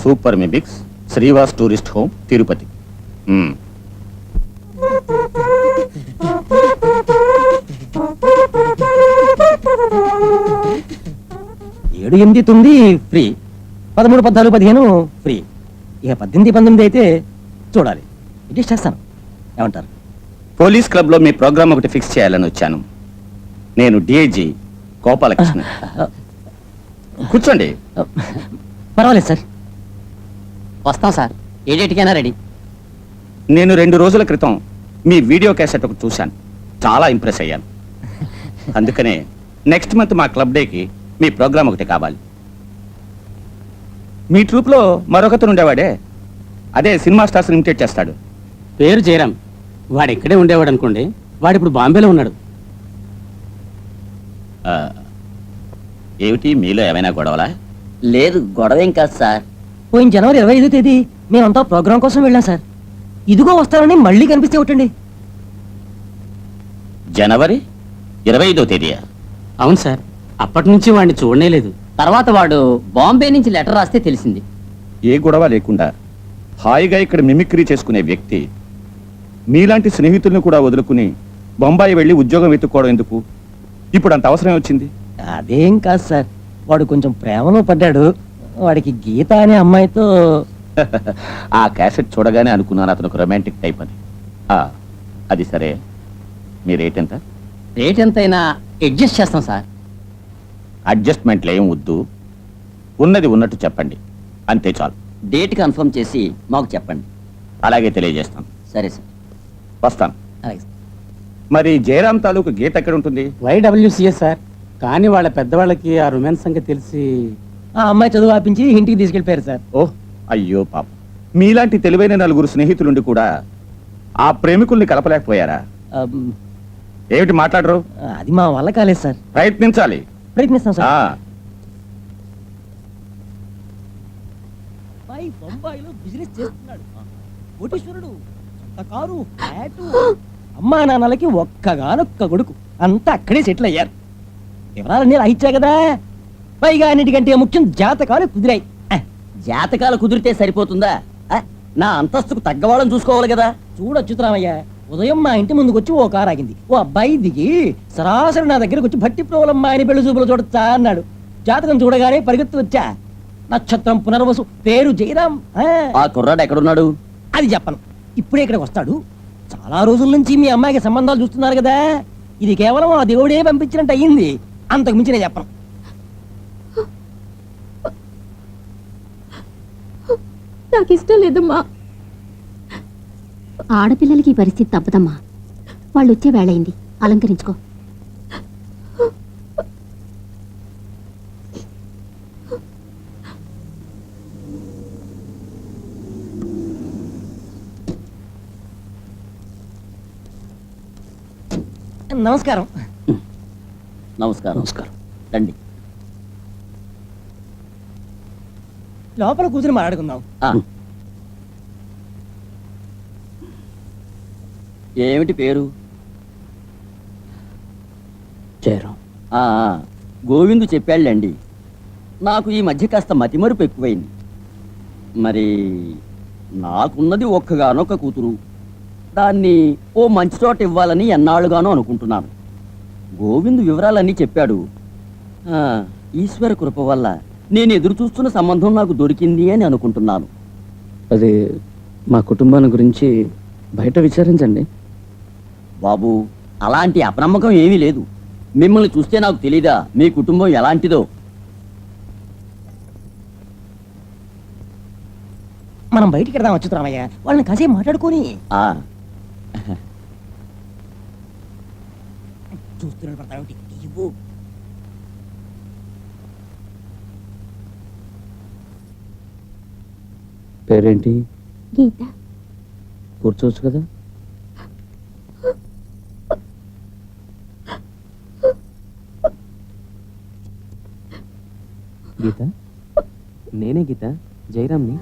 Super mimics, Srivas tourist home, Tirupati. ఏడు 8 9 ఫ్రీ, 13 14 15 ఫ్రీ. ఇక 18 19 అయితే చూడాలి. అడ్జస్ట్ చేస్తాను. ఏమంటారు? పోలీస్ క్లబ్ లో మీ ప్రోగ్రామ్ ఒకటి ఫిక్స్ చేయాలని వచ్చాను. నేను డిఐజీ గోపాలకృష్ణ. కూర్చోండి. పర్వాలేదు సార్, వస్తాం సార్. ఏ డేట్కైనా రెడీ. నేను 2 రోజుల క్రితం మీ వీడియో క్యాసెట్ ఒకటి చూశాను. చాలా ఇంప్రెస్ అయ్యాను. అందుకనే నెక్స్ట్ మంత్ మా క్లబ్ డేకి మీ ప్రోగ్రామ్ ఒకటి కావాలి. మీ ట్రూప్లో మరొకతను ఉండేవాడే, అదే సినిమా స్టార్స్ ఇమిటేట్ చేస్తాడు. పేరు జయరాం. వాడు ఇక్కడే ఉండేవాడు అనుకోండి. వాడు ఇప్పుడు బాంబేలో ఉన్నాడు. ఆ, ఏమిటి మీలో ఏమైనా గొడవలా? లేదు, గొడవేం కాదు సార్. పోయిన జనవరి 25వ తేదీ మేమంతా ప్రోగ్రాం కోసం వెళ్ళాం సార్. ఇదిగో వస్తారని మళ్ళీ కనిపిస్తే ఒకటండి. జనవరి 25వ తేదీయా? అవును సార్. అప్పటి నుంచి వాడిని చూడనే లేదు. తర్వాత వాడు బాంబే నుంచి లెటర్ రాస్తే తెలిసింది. ఏ గొడవ లేకుండా హాయిగా ఇక్కడ మిమిక్రీ చేసుకునే వ్యక్తి మీలాంటి స్నేహితులను కూడా వదులుకుని బొంబాయి వెళ్ళి ఉద్యోగం వెతుక్కోవడం ఎందుకు? ఇప్పుడు అంత అవసరం వచ్చింది? అదేం కాదు సార్, వాడు కొంచెం ప్రేమలో పడ్డాడు. వాడికి గీత అనే అమ్మాయితో ఆ క్యాసెట్ చూడగానే అనుకున్నాను అతను ఒక రొమాంటిక్ టైప్ అని. ఆ, అది సరే, మీ రేట్ ఎంత? రేట్ ఎంతైనా అడ్జస్ట్ చేస్తాం సార్. అడ్జస్ట్మెంట్లు ఏం వద్దు, ఉన్నది ఉన్నట్టు చెప్పండి, అంతే చాలు. డేట్ కన్ఫర్మ్ చేసి మాకు చెప్పండి. అలాగే తెలియజేస్తాను. సరే సార్, వస్తాను. అలాగే సార్. మరి జయరాం తాలూకు గీత ఎక్కడ ఉంటుంది? YWCA sir. కానీ వాళ్ళ పెద్దవాళ్ళకి ఆ రొమాన్స్ సంగతి తెలిసి ఆ అమ్మాయి చదువు ఆపించి ఇంటికి తీసుకెళ్ళిపోయారు సార్. ఓహ్, అయ్యో పాప, మీలాంటి తెలివైన నలుగురు స్నేహితులుండి కూడా ఆ ప్రేమికుల్ని కలపలేకపోయారా? ఏమిటి మాట్లాడరు? అది మా వల్ల కాలేదు సార్. ప్రయత్నించాలి. ప్రయత్నిస్తాం సార్. ఆ, బొంబాయిలో బిజినెస్ చేస్తున్నాడు, కోటీశ్వరుడు, సొంత కారు, ఫ్లాటు, అమ్మా నాన్నలకి ఒక్కగానొక్క కొడుకు, అంతా అక్కడే సెటిల్ అయ్యారు. వివరాలన్నీ రాయిచ్చా కదా. పైగా అన్నిటికంటే ముఖ్యం జాతకాలు కుదిరాయి. జాతకాలు కుదిరితే సరిపోతుందా? నా అంతస్తుకు తగ్గవాళ్ళని చూసుకోవాలి కదా. చూడొచ్చుతురామయ్య, ఉదయం మా ఇంటి ముందుకు వచ్చి ఓ కారు ఆగింది. ఓ అబ్బాయి దిగి సరాసరి నా దగ్గరకు వచ్చి భట్టి ప్రోలమ్మ ఆయన పెళ్లి చూపులు చూడొచ్చా అన్నాడు. జాతకం చూడగానే పరిగెత్తి వచ్చా. నక్షత్రం పునర్వసు, పేరు జయరాం. ఆ కుర్రాడు ఎక్కడున్నాడు? అది చెప్పను, ఇప్పుడే ఇక్కడికి వస్తాడు. చాలా రోజుల నుంచి మీ అమ్మాయికి సంబంధాలు చూస్తున్నారు కదా. ఇది కేవలం ఆ దేవుడే పంపించినట్టు అయ్యింది, అంతకు మించి నేను చెప్పను. నాకు ఇష్టం లేదమ్మా. ఆడపిల్లలకి ఈ పరిస్థితి తప్పదమ్మా. వాళ్ళు వచ్చే వేళయింది, అలంకరించుకో. నమస్కారం. నమస్కారం. నమస్కారం, రండి. లోపల కూర్చుని మాట్లాడుకుందాం. ఏమిటి పేరు? జయరాం. గోవిందు చెప్పాళ్ళండి. నాకు ఈ మధ్య కాస్త మతిమరుపు ఎక్కువైంది. మరి నాకున్నది ఒక్కగానొక్క కూతురు. దాన్ని ఓ మంచి చోట ఇవ్వాలని ఎన్నాళ్ళుగానో అనుకుంటున్నాను. గోవిందు వివరాలన్నీ చెప్పాడు. ఈశ్వర కృప వల్ల నేను ఎదురు చూస్తున్న సంబంధం నాకు దొరికింది అని అనుకుంటున్నాను. అది మా కుటుంబాన్ని గురించి బయట విచారించండి. బాబు, అలాంటి అప్రమకం ఏమీ లేదు. మిమ్మల్ని చూస్తే నాకు తెలీదా మీ కుటుంబం ఎలాంటిదో? మనం బయటికి వెళ్దాం వచ్చుతురామయ్య, వాళ్ళని కాసేపు మాట్లాడుకొని. చూస్తున్నాడు పడతావేంటి? ఇవ్వు. పేరేంటి? గీత. కూర్చోవచ్చు కదా. గీత, నేనే గీత, జయరాంని.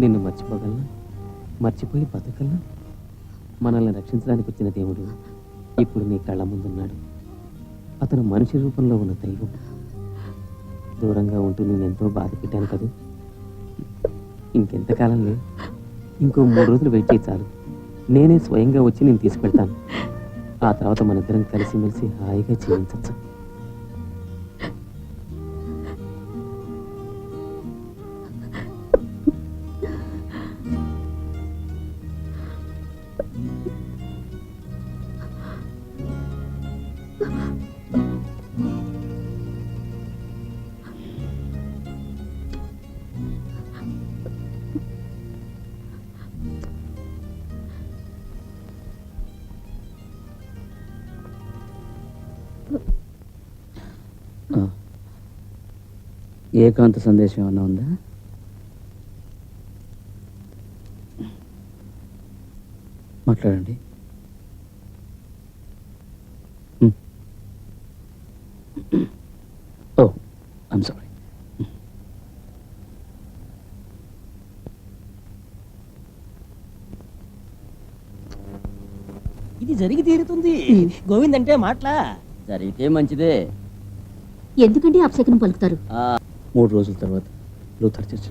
నిన్ను మర్చిపోగలనా? మర్చిపోయి బతకల్లా? మనల్ని రక్షించడానికి వచ్చిన దేవుడు ఇప్పుడు నీ కళ్ళ ముందున్నాడు. అతను మనిషి రూపంలో ఉన్న దైవం. దూరంగా ఉంటూ నేను ఎంతో బాధ పెట్టాను కదా. ఇంకెంతకాలంలే, ఇంకో 3 రోజులు వెయిట్ చేయి చాలు. నేనే స్వయంగా వచ్చి నేను తీసుకెళ్తాను. ఆ తర్వాత మన ఇద్దరం కలిసిమెలిసి హాయిగా జీవించచ్చు. ఏకాంత సందేశం ఏమన్నా ఉందా? మాట్లాడండి. ఓ ఐమ్ సారీ. ఇది జరిగి తీరుతుంది. గోవింద్ అంటే మాటలా? జరిగితే మంచిదే. ఎందుకంటే అపశకునం పలుకుతారు? 3 రోజుల తర్వాత లూథర్ చర్చ్.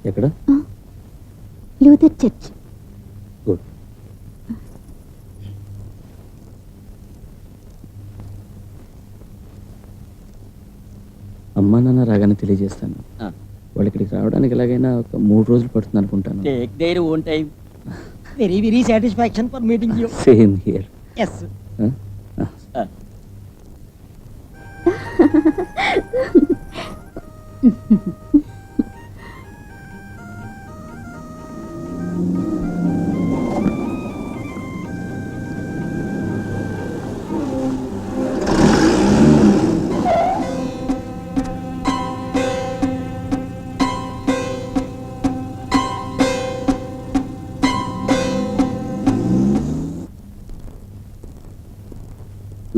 ఎక్కడ? Luther church. గుడ్. అమ్మా నాన్న రాగానే తెలియజేస్తాను. వాళ్ళు ఇక్కడికి రావడానికి ఎలాగైనా ఒక 3 రోజులు పడుతుంది అనుకుంటాను. Take their own time. Very very satisfaction for meeting you. Same here. Yes.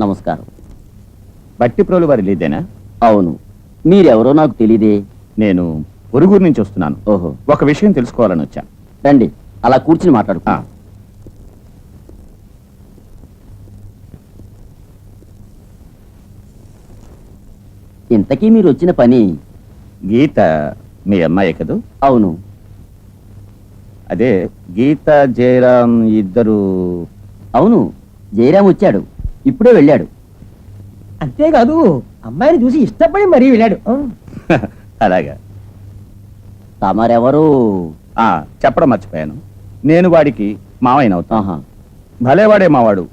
నమస్కారం. బట్టిప్రోలు వారి లేదేనా? అవును. మీరెవరో నాకు తెలీదే. నేను పొరుగురు నుంచి వస్తున్నాను. ఓహో. ఒక విషయం తెలుసుకోవాలని వచ్చాను. రండి, అలా కూర్చుని మాట్లాడుకో. ఇంతకీ మీరు వచ్చిన పని? గీత మీ అమ్మాయి కదూ? అవును. అదే గీత జయరాం ఇద్దరు. అవును, జయరాం వచ్చాడు, ఇప్పుడే వెళ్ళాడు. అంతేకాదు అమ్మాయిని చూసి ఇష్టపడి మరీ వెళ్ళాడు. అలాగా. తమరెవరు? చెప్పడం మర్చిపోయాను. నేను వాడికి మావయ్యనవుతా. ఆహా. భలేవాడే మావాడు.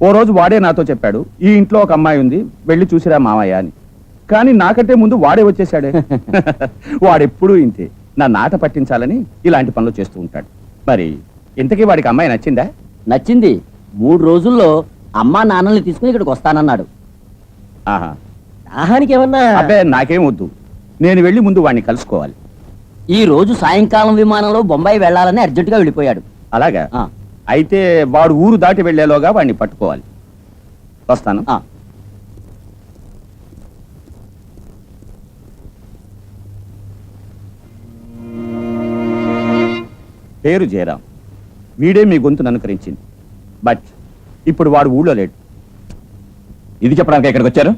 ఓ రోజు వాడే నాతో చెప్పాడు, ఈ ఇంట్లో ఒక అమ్మాయి ఉంది, వెళ్ళి చూసిరా మావయ్య అని. కానీ నాకంటే ముందు వాడే వచ్చేసాడే. వాడెప్పుడూ ఇంతే, నా నాట పట్టించాలని ఇలాంటి పనులు చేస్తూ ఉంటాడు. మరి ఇంతకీ వాడికి అమ్మాయి నచ్చిందా? నచ్చింది. 3 రోజుల్లో అమ్మా నాన్నల్ని తీసుకుని ఇక్కడికి వస్తానన్నాడు. ఆహా. దాహానికి ఏమన్నా? అబ్బే నాకేం వద్దు, నేను వెళ్ళి ముందు వాడిని కలుసుకోవాలి. ఈ రోజు సాయంకాలం విమానంలో బొంబాయి వెళ్ళాలని అర్జెంటుగా వెళ్ళిపోయాడు. అలాగా? అయితే వాడు ఊరు దాటి వెళ్లేలోగా వాడిని పట్టుకోవాలి. వస్తాను. పేరు జయరాం. వీడే మీ గొంతును అనుకరించింది. బట్ ఇప్పుడు వాడు ఊళ్ళో లేడు. ఇది చెప్పడానికి ఇక్కడికి వచ్చారు?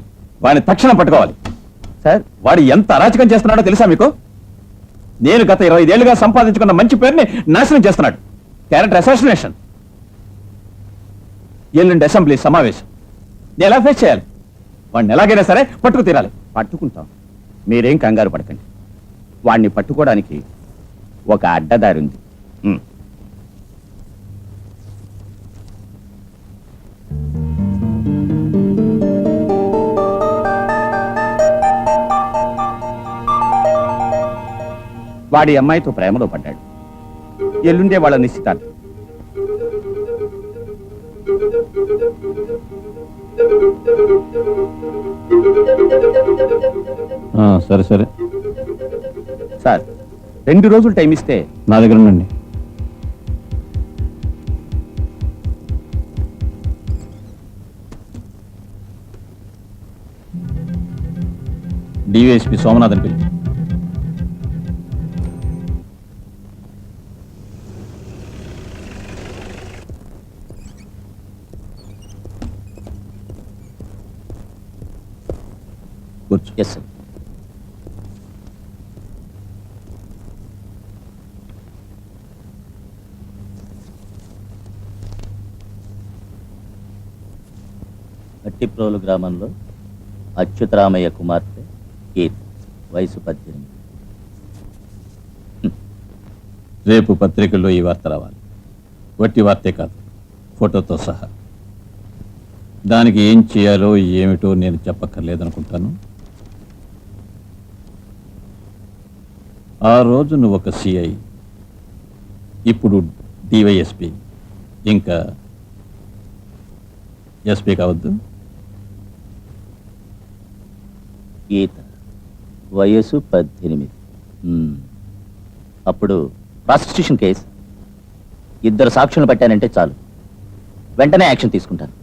వాడిని తక్షణం పట్టుకోవాలి. సార్, వాడు ఎంత అరాచకం చేస్తున్నాడో తెలుసా మీకు? నేను గత 25 ఏళ్లుగా సంపాదించుకున్న మంచి పేరుని నాశనం చేస్తున్నాడు. Character assassination. ఎల్లుండి అసెంబ్లీ సమావేశం. నేను ఎలా ఫేస్ చేయాలి? వాడిని ఎలాగైనా సరే పట్టుకు తీరాలి. పట్టుకుంటాం, మీరేం కంగారు పడకండి. వాడిని పట్టుకోవడానికి ఒక అడ్డదారి ఉంది. వాడి అమ్మాయితో ప్రేమలో పడ్డాడు. ఎల్లుండే వాళ్ళ నిశ్చితార్థం. సరే సరే సార్, 2 రోజులు టైం ఇస్తే. నా దగ్గర ఉండండి. డివైఎస్పీ సోమనాథన్ పిలిచి. కూర్చో. Yes sir. అట్టిప్రోలు గ్రామంలో అచ్యుతరామయ్య కుమార్తె కీర్తి, వయసు 18. రేపు పత్రికల్లో ఈ వార్త రావాలి. వట్టి వార్తే కాదు, ఫోటోతో సహా. దానికి ఏం చేయాలో ఏమిటో నేను చెప్పక్కర్లేదనుకుంటాను. ఆ రోజు నువ్వు ఒక సిఐ, ఇప్పుడు డివైఎస్పీ, ఇంకా ఎస్పీ కావద్దు. గీత వయసు 18. అప్పుడు ప్రాసిక్యూషన్ కేసు. 2 సాక్షులను పట్టానంటే చాలు, వెంటనే యాక్షన్ తీసుకుంటాను.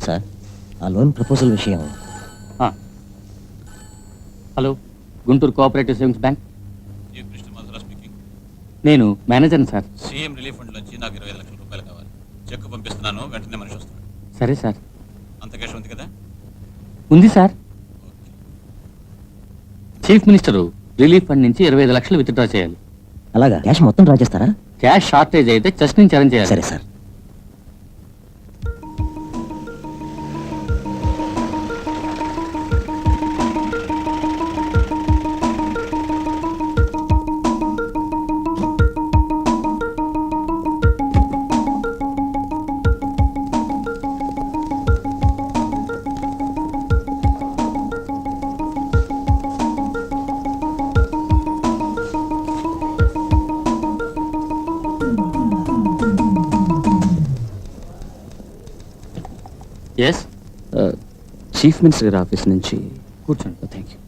సార్, ఆ లోన్ ప్రపోజల్ విషయం. Hello, Guntur cooperative savings bank. నేను మేనేజర్ని సార్. సీఎం రిలీఫ్ ఫండ్ నుంచి నాకు 25 లక్షల రూపాయలు కావాలి. చెక్ పంపిస్తున్నాను, వెంటనే మనిషి వస్తాడు. సరే సార్. అంత క్యాష్ ఉంది కదా? ఉంది sir. Chief minister relief fund నుంచి 25 లక్షలు విత్డ్రా చేయాలి. అలాగా, క్యాష్ మొత్తం డ్రా చేస్తారా? క్యాష్ షార్టేజ్ అయితే చెస్ట్ నుంచి అరేంజ్ చేయాలి. సరే సార్. ఎస్, చీఫ్ మినిస్టర్ గారి ఆఫీస్ నుంచి. కూర్చోండి. Thank you.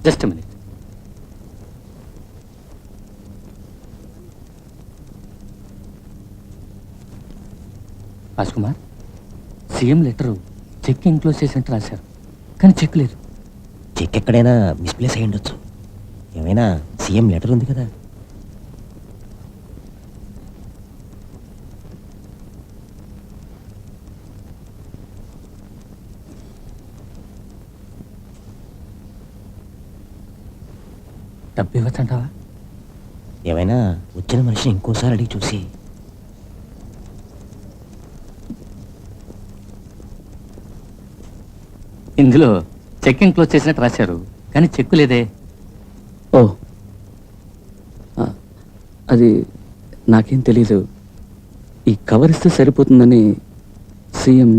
Just minute. Raj Kumar, CM letter check enclose చేసినట్టు రాశారు, కానీ చెక్ లేదు. చెక్ ఎక్కడైనా మిస్ప్లేస్ అయ్యి ఉండొచ్చు. ఏమైనా సీఎం లెటర్ ఉంది కదా. డబ్బు ఇవ్వచ్చంటావా? ఏమైనా వచ్చిన మనిషిని ఇంకోసారి అడిగి చూసి. ఇందులో చెక్ ఎన్క్లోజ్ చేసినట్టు రాశారు, కానీ చెక్కు లేదే. ఓ, అది నాకేం తెలీదు. ఈ కవర్ ఇస్తే సరిపోతుందని సీఎం.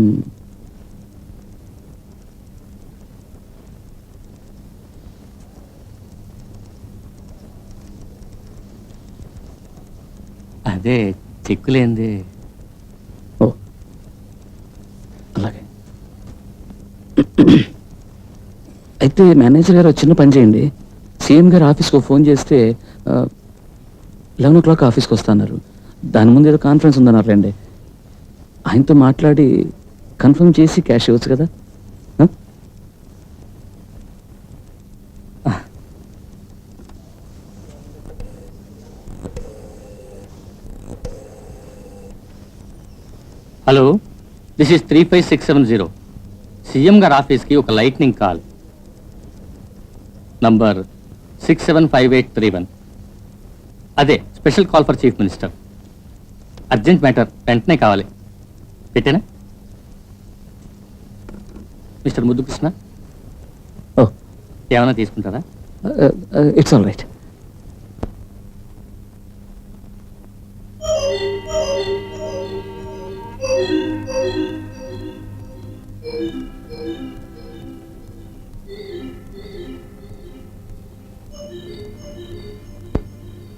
అదే చెక్కులేంది. ఓ, అలాగే. అయితే మేనేజర్ గారు చిన్న పని చేయండి. సీఎం గారు ఆఫీస్కి ఫోన్ చేస్తే 11 o'clock ఆఫీస్కి వస్తున్నారు. దాని ముందు ఏదో కాన్ఫరెన్స్ ఉందన్నారులేండి. ఆయనతో మాట్లాడి కన్ఫర్మ్ చేసి క్యాష్ ఇవ్వచ్చు కదా. Hello, this is 35670. సీఎం గారి ఆఫీస్కి ఒక లైట్నింగ్ కాల్. నంబర్ 675831. అదే special call for chief minister. Urgent matter, వెంటనే కావాలి. పెట్టేనా? మిస్టర్ ముద్దుకృష్ణ, ఏమైనా తీసుకుంటారా? It's all right.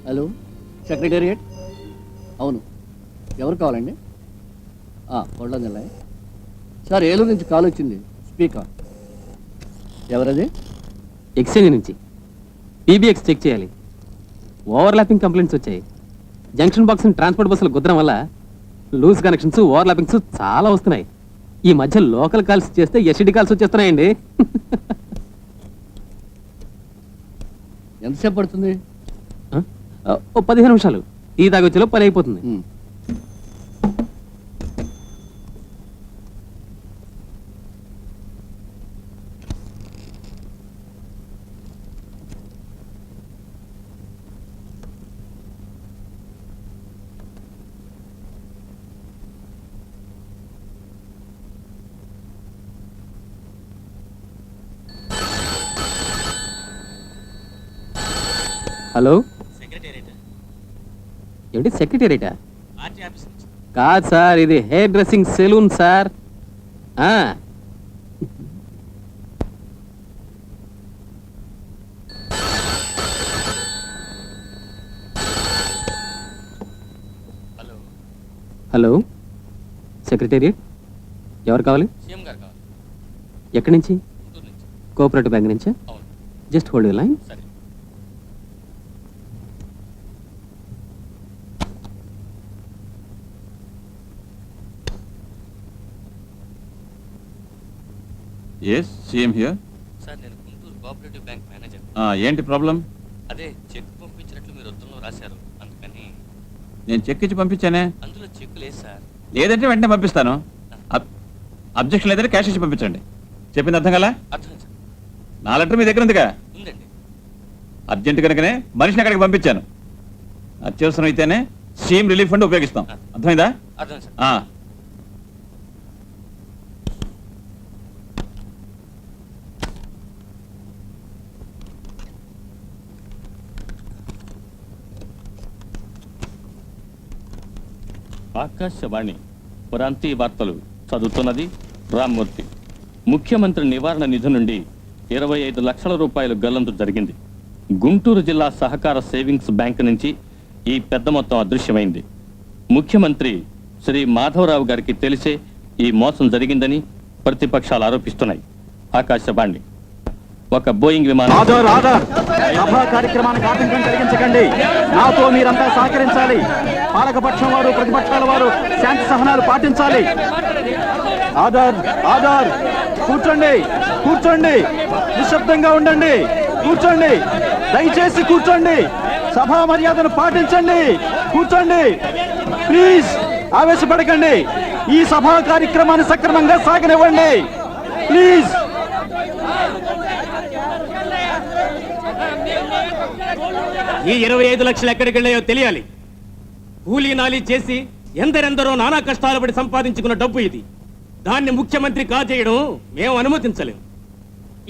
Hello, secretariat. అవును, ఎవరు కావాలండి? పొళ్ళ నెల సార్, ఏలూరు నుంచి కాల్ వచ్చింది. స్పీకర్. ఎవరది? ఎక్స్చేంజ్ నుంచి పీబీఎక్స్ చెక్ చేయాలి. ఓవర్లాపింగ్ కంప్లైంట్స్ వచ్చాయి. జంక్షన్ బాక్స్ ట్రాన్స్పోర్ట్ బస్సులు కుదరం వల్ల లూజ్ కనెక్షన్స్, ఓవర్లాపింగ్స్ చాలా వస్తున్నాయి. ఈ మధ్య లోకల్ కాల్స్ చేస్తే ఎస్టీడీ కాల్స్ వచ్చేస్తున్నాయండి. ఎంతసేపు పడుతుంది? ఓ 15 నిమిషాలు. టీ తాగొచ్చేలో పని అయిపోతుంది. హలో, ఏమిటి సెక్రటేరియటా? కాదు సార్, ఇది hair dressing salon sir. Hello, secretariat. ఎవరు కావాలి? సీఎం గారు కావాలి. ఎక్కడి నుంచి? కోఆపరేటివ్ బ్యాంక్ నుంచా? Just hold your line. సరే. Yes, CM here. సార్, నేను గుంటూరు కోఆపరేటివ్ బ్యాంక్ మేనేజర్. ఏంటి ప్రాబ్లం? అదే చెక్ పంపించినట్లు మీరు ఉత్తరంలో రాశారు, అందుకని. నేను చెక్ ఇచ్చి పంపించానే. అందులో చెక్ లేదు సార్. లేదంటే వెంటనే పంపిస్తాను. అబ్జెక్షన్ లేదంటే క్యాష్ ఇచ్చి పంపించండి. చెప్పింది అర్థం కదా? అర్థం సార్. నా లెటర్ మీ దగ్గర ఉందిగా? ఉందండి. అర్జెంట్ కనుకనే మనిషిని అక్కడికి పంపించాను. అత్యవసరం అయితేనే సీఎం రిలీఫ్ ఫండ్ ఉపయోగిస్తాం. అర్థమైందా? అర్థం సార్. ఆకాశవాణి ప్రాంతీయ వార్తలు చదువుతున్నది రామ్మూర్తి. ముఖ్యమంత్రి నివారణ నిధి నుండి 25 లక్షల రూపాయలు గల్లంతు జరిగింది. గుంటూరు జిల్లా సహకార సేవింగ్స్ బ్యాంక్ నుంచి ఈ పెద్ద మొత్తం అదృశ్యమైంది. ముఖ్యమంత్రి శ్రీ మాధవరావు గారికి తెలిసే ఈ మోసం జరిగిందని ప్రతిపక్షాలు ఆరోపిస్తున్నాయి. ఆకాశవాణి. ఒక బోయింగ్ విమానం. సభా కార్యక్రమానికి ఆటంకం కలిగించకండి. నాతో మీరంతా సహకరించాలి. పాలకపక్షం వారు, ప్రతిపక్షాల వారు శాంతి సహనాలు పాటించాలి. ఆధార్ ఆధార్ కూర్చోండి, కూర్చోండి, నిశ్శబ్దంగా ఉండండి, కూర్చోండి, దయచేసి కూర్చోండి, సభా మర్యాదను పాటించండి, కూర్చోండి, ప్లీజ్ ఆవేశపడకండి. ఈ సభా కార్యక్రమాన్ని సక్రమంగా సాగనివ్వండి, ప్లీజ్. ఈ 25 లక్షలు ఎక్కడికి వెళ్ళాయో తెలియాలి. కూలీ నాలి చేసి ఎందరెందరో నానా కష్టాలు పడి సంపాదించుకున్న డబ్బు ఇది. దాన్ని ముఖ్యమంత్రి కాజేయడం మేము అనుమతించలేము.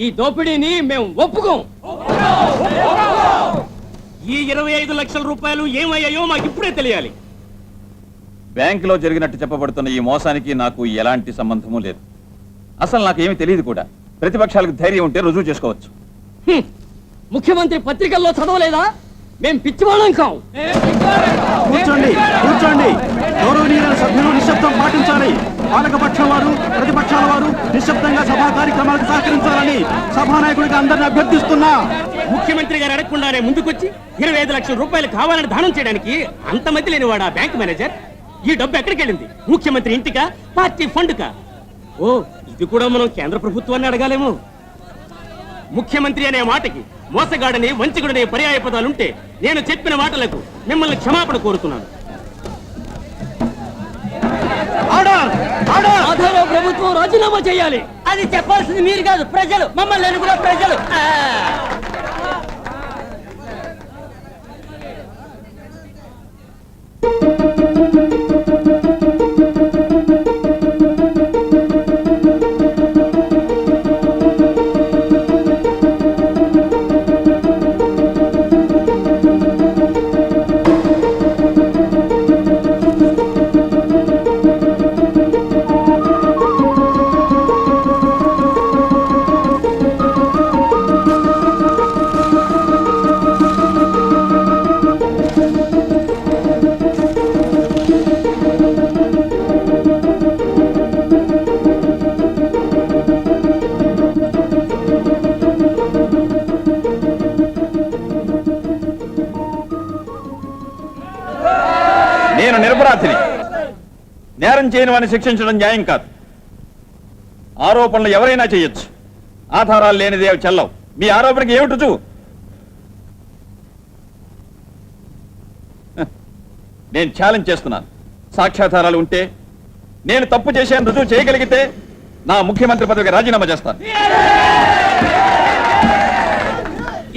ఈ దోపిడీని మేము ఒప్పుకోం. ఈ 25 లక్షల రూపాయలు ఏమయ్యాయో మాకు ఇప్పుడే తెలియాలి. బ్యాంకులో జరిగినట్టు చెప్పబడుతున్న ఈ మోసానికి నాకు ఎలాంటి సంబంధము లేదు. అసలు నాకేమీ తెలియదు కూడా. ప్రతిపక్షాలకు ధైర్యం ఉంటే రుజువు చేసుకోవచ్చు. ముఖ్యమంత్రి పత్రికల్లో చదవలేదా? మేం పిచ్చివాళ్ళం కాం. కూర్చోండి, కూర్చోండి. గౌరవనీయులైన సభ్యులు నిశ్శబ్దం పాటించాలి. పాలకపక్షం వారు, ప్రతిపక్షాల వారు నిశ్శబ్దంగా సభా కార్యక్రమాలకు సహకరించాలని సభానాయకుడిగా అందరిని అభ్యర్థిస్తున్నా. ముఖ్యమంత్రి గారు అడగకుండానే ముందుకొచ్చి 25 లక్షల రూపాయలు కావాలని దానం చేయడానికి అంత మధ్య లేనివాడా బ్యాంక్ మేనేజర్? ఈ డబ్బు ఎక్కడికి వెళ్ళింది? ముఖ్యమంత్రి ఇంటికా, పార్టీ ఫండ్కా? ఓ, ఇది కూడా మనం కేంద్ర ప్రభుత్వాన్ని అడగాలేమో. ముఖ్యమంత్రి అనే మాటకి మోసగాడని, వంచకుడనే పర్యాయ పదాలుంటే నేను చెప్పిన మాటలకు మిమ్మల్ని క్షమాపణ కోరుతున్నాను. ఆర్డర్! మాధవరావు ప్రభుత్వం రాజీనామా చేయాలి. అది చెప్పాల్సింది మీరు కాదు, ప్రజలు. మమ్మల్ని ఎన్నుకున్న ప్రజలు. నేను నిరపరాధిని. నేరం చేయని వారిని శిక్షించడం న్యాయం కాదు. ఆరోపణలు ఎవరైనా చేయొచ్చు, ఆధారాలు లేనిదే అవి చెల్లవు. మీ ఆరోపణకి ఏమిటి రుజువు? నేను ఛాలెంజ్ చేస్తున్నాను. సాక్ష్యాధారాలు ఉంటే, నేను తప్పు చేశాను రుజువు చేయగలిగితే నా ముఖ్యమంత్రి పదవికి రాజీనామా చేస్తాను.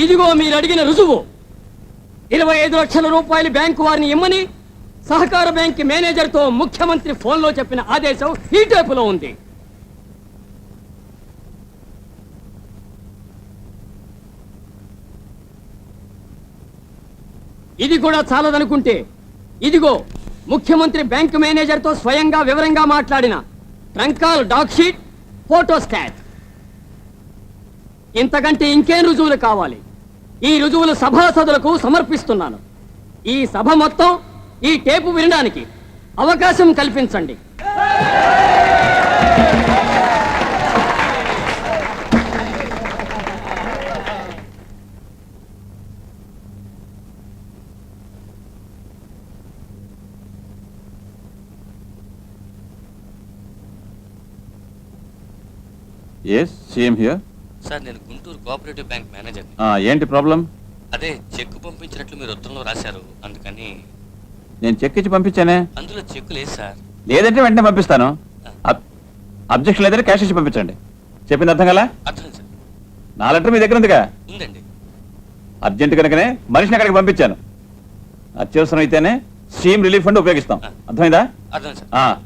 ఇదిగో మీరు అడిగిన రుజువు. 25 లక్షల రూపాయలు బ్యాంకు వారిని ఇమ్మని సహకార బ్యాంక్ మేనేజర్తో ముఖ్యమంత్రి ఫోన్లో చెప్పిన ఆదేశం ఈ టేపులో ఉంది. ఇది కూడా చాలదనుకుంటే ఇదిగో ముఖ్యమంత్రి బ్యాంక్ మేనేజర్తో స్వయంగా వివరంగా మాట్లాడిన ట్రంకాల్ డాక్ షీట్, ఫోటో స్టాట్. ఇంతకంటే ఇంకేం రుజువులు కావాలి? ఈ రుజువులు సభాసదులకు సమర్పిస్తున్నాను. ఈ సభ మొత్తం ఈ టేపు వినడానికి అవకాశం కల్పించండి. Yes, same here. సార్, నేను గుంటూరు కోఆపరేటివ్ బ్యాంక్ మేనేజర్. ఏంటి ప్రాబ్లం? అదే చెక్కు పంపించినట్లు మీరు ఉత్తరంలో రాశారు, అందుకని. నేను చెక్ ఇచ్చి పంపించానే. అందులో చెక్కు లేదు సార్. లేదంటే వెంటనే పంపిస్తాను. అబ్జెక్షన్ లేదంటే క్యాష్ ఇచ్చి పంపించండి. చెప్పింది అర్థం కదా? అర్థం సార్. నా లెటర్ మీ దగ్గర ఉందిగా? ఉందండి. అర్జెంట్ కనుకనే మనిషిని అక్కడికి పంపించాను. అత్యవసరం అయితేనే స్ట్రీమ్ రిలీఫ్ ఫండ్ ఉపయోగిస్తాం. అర్థమైందా? అర్థం సార్.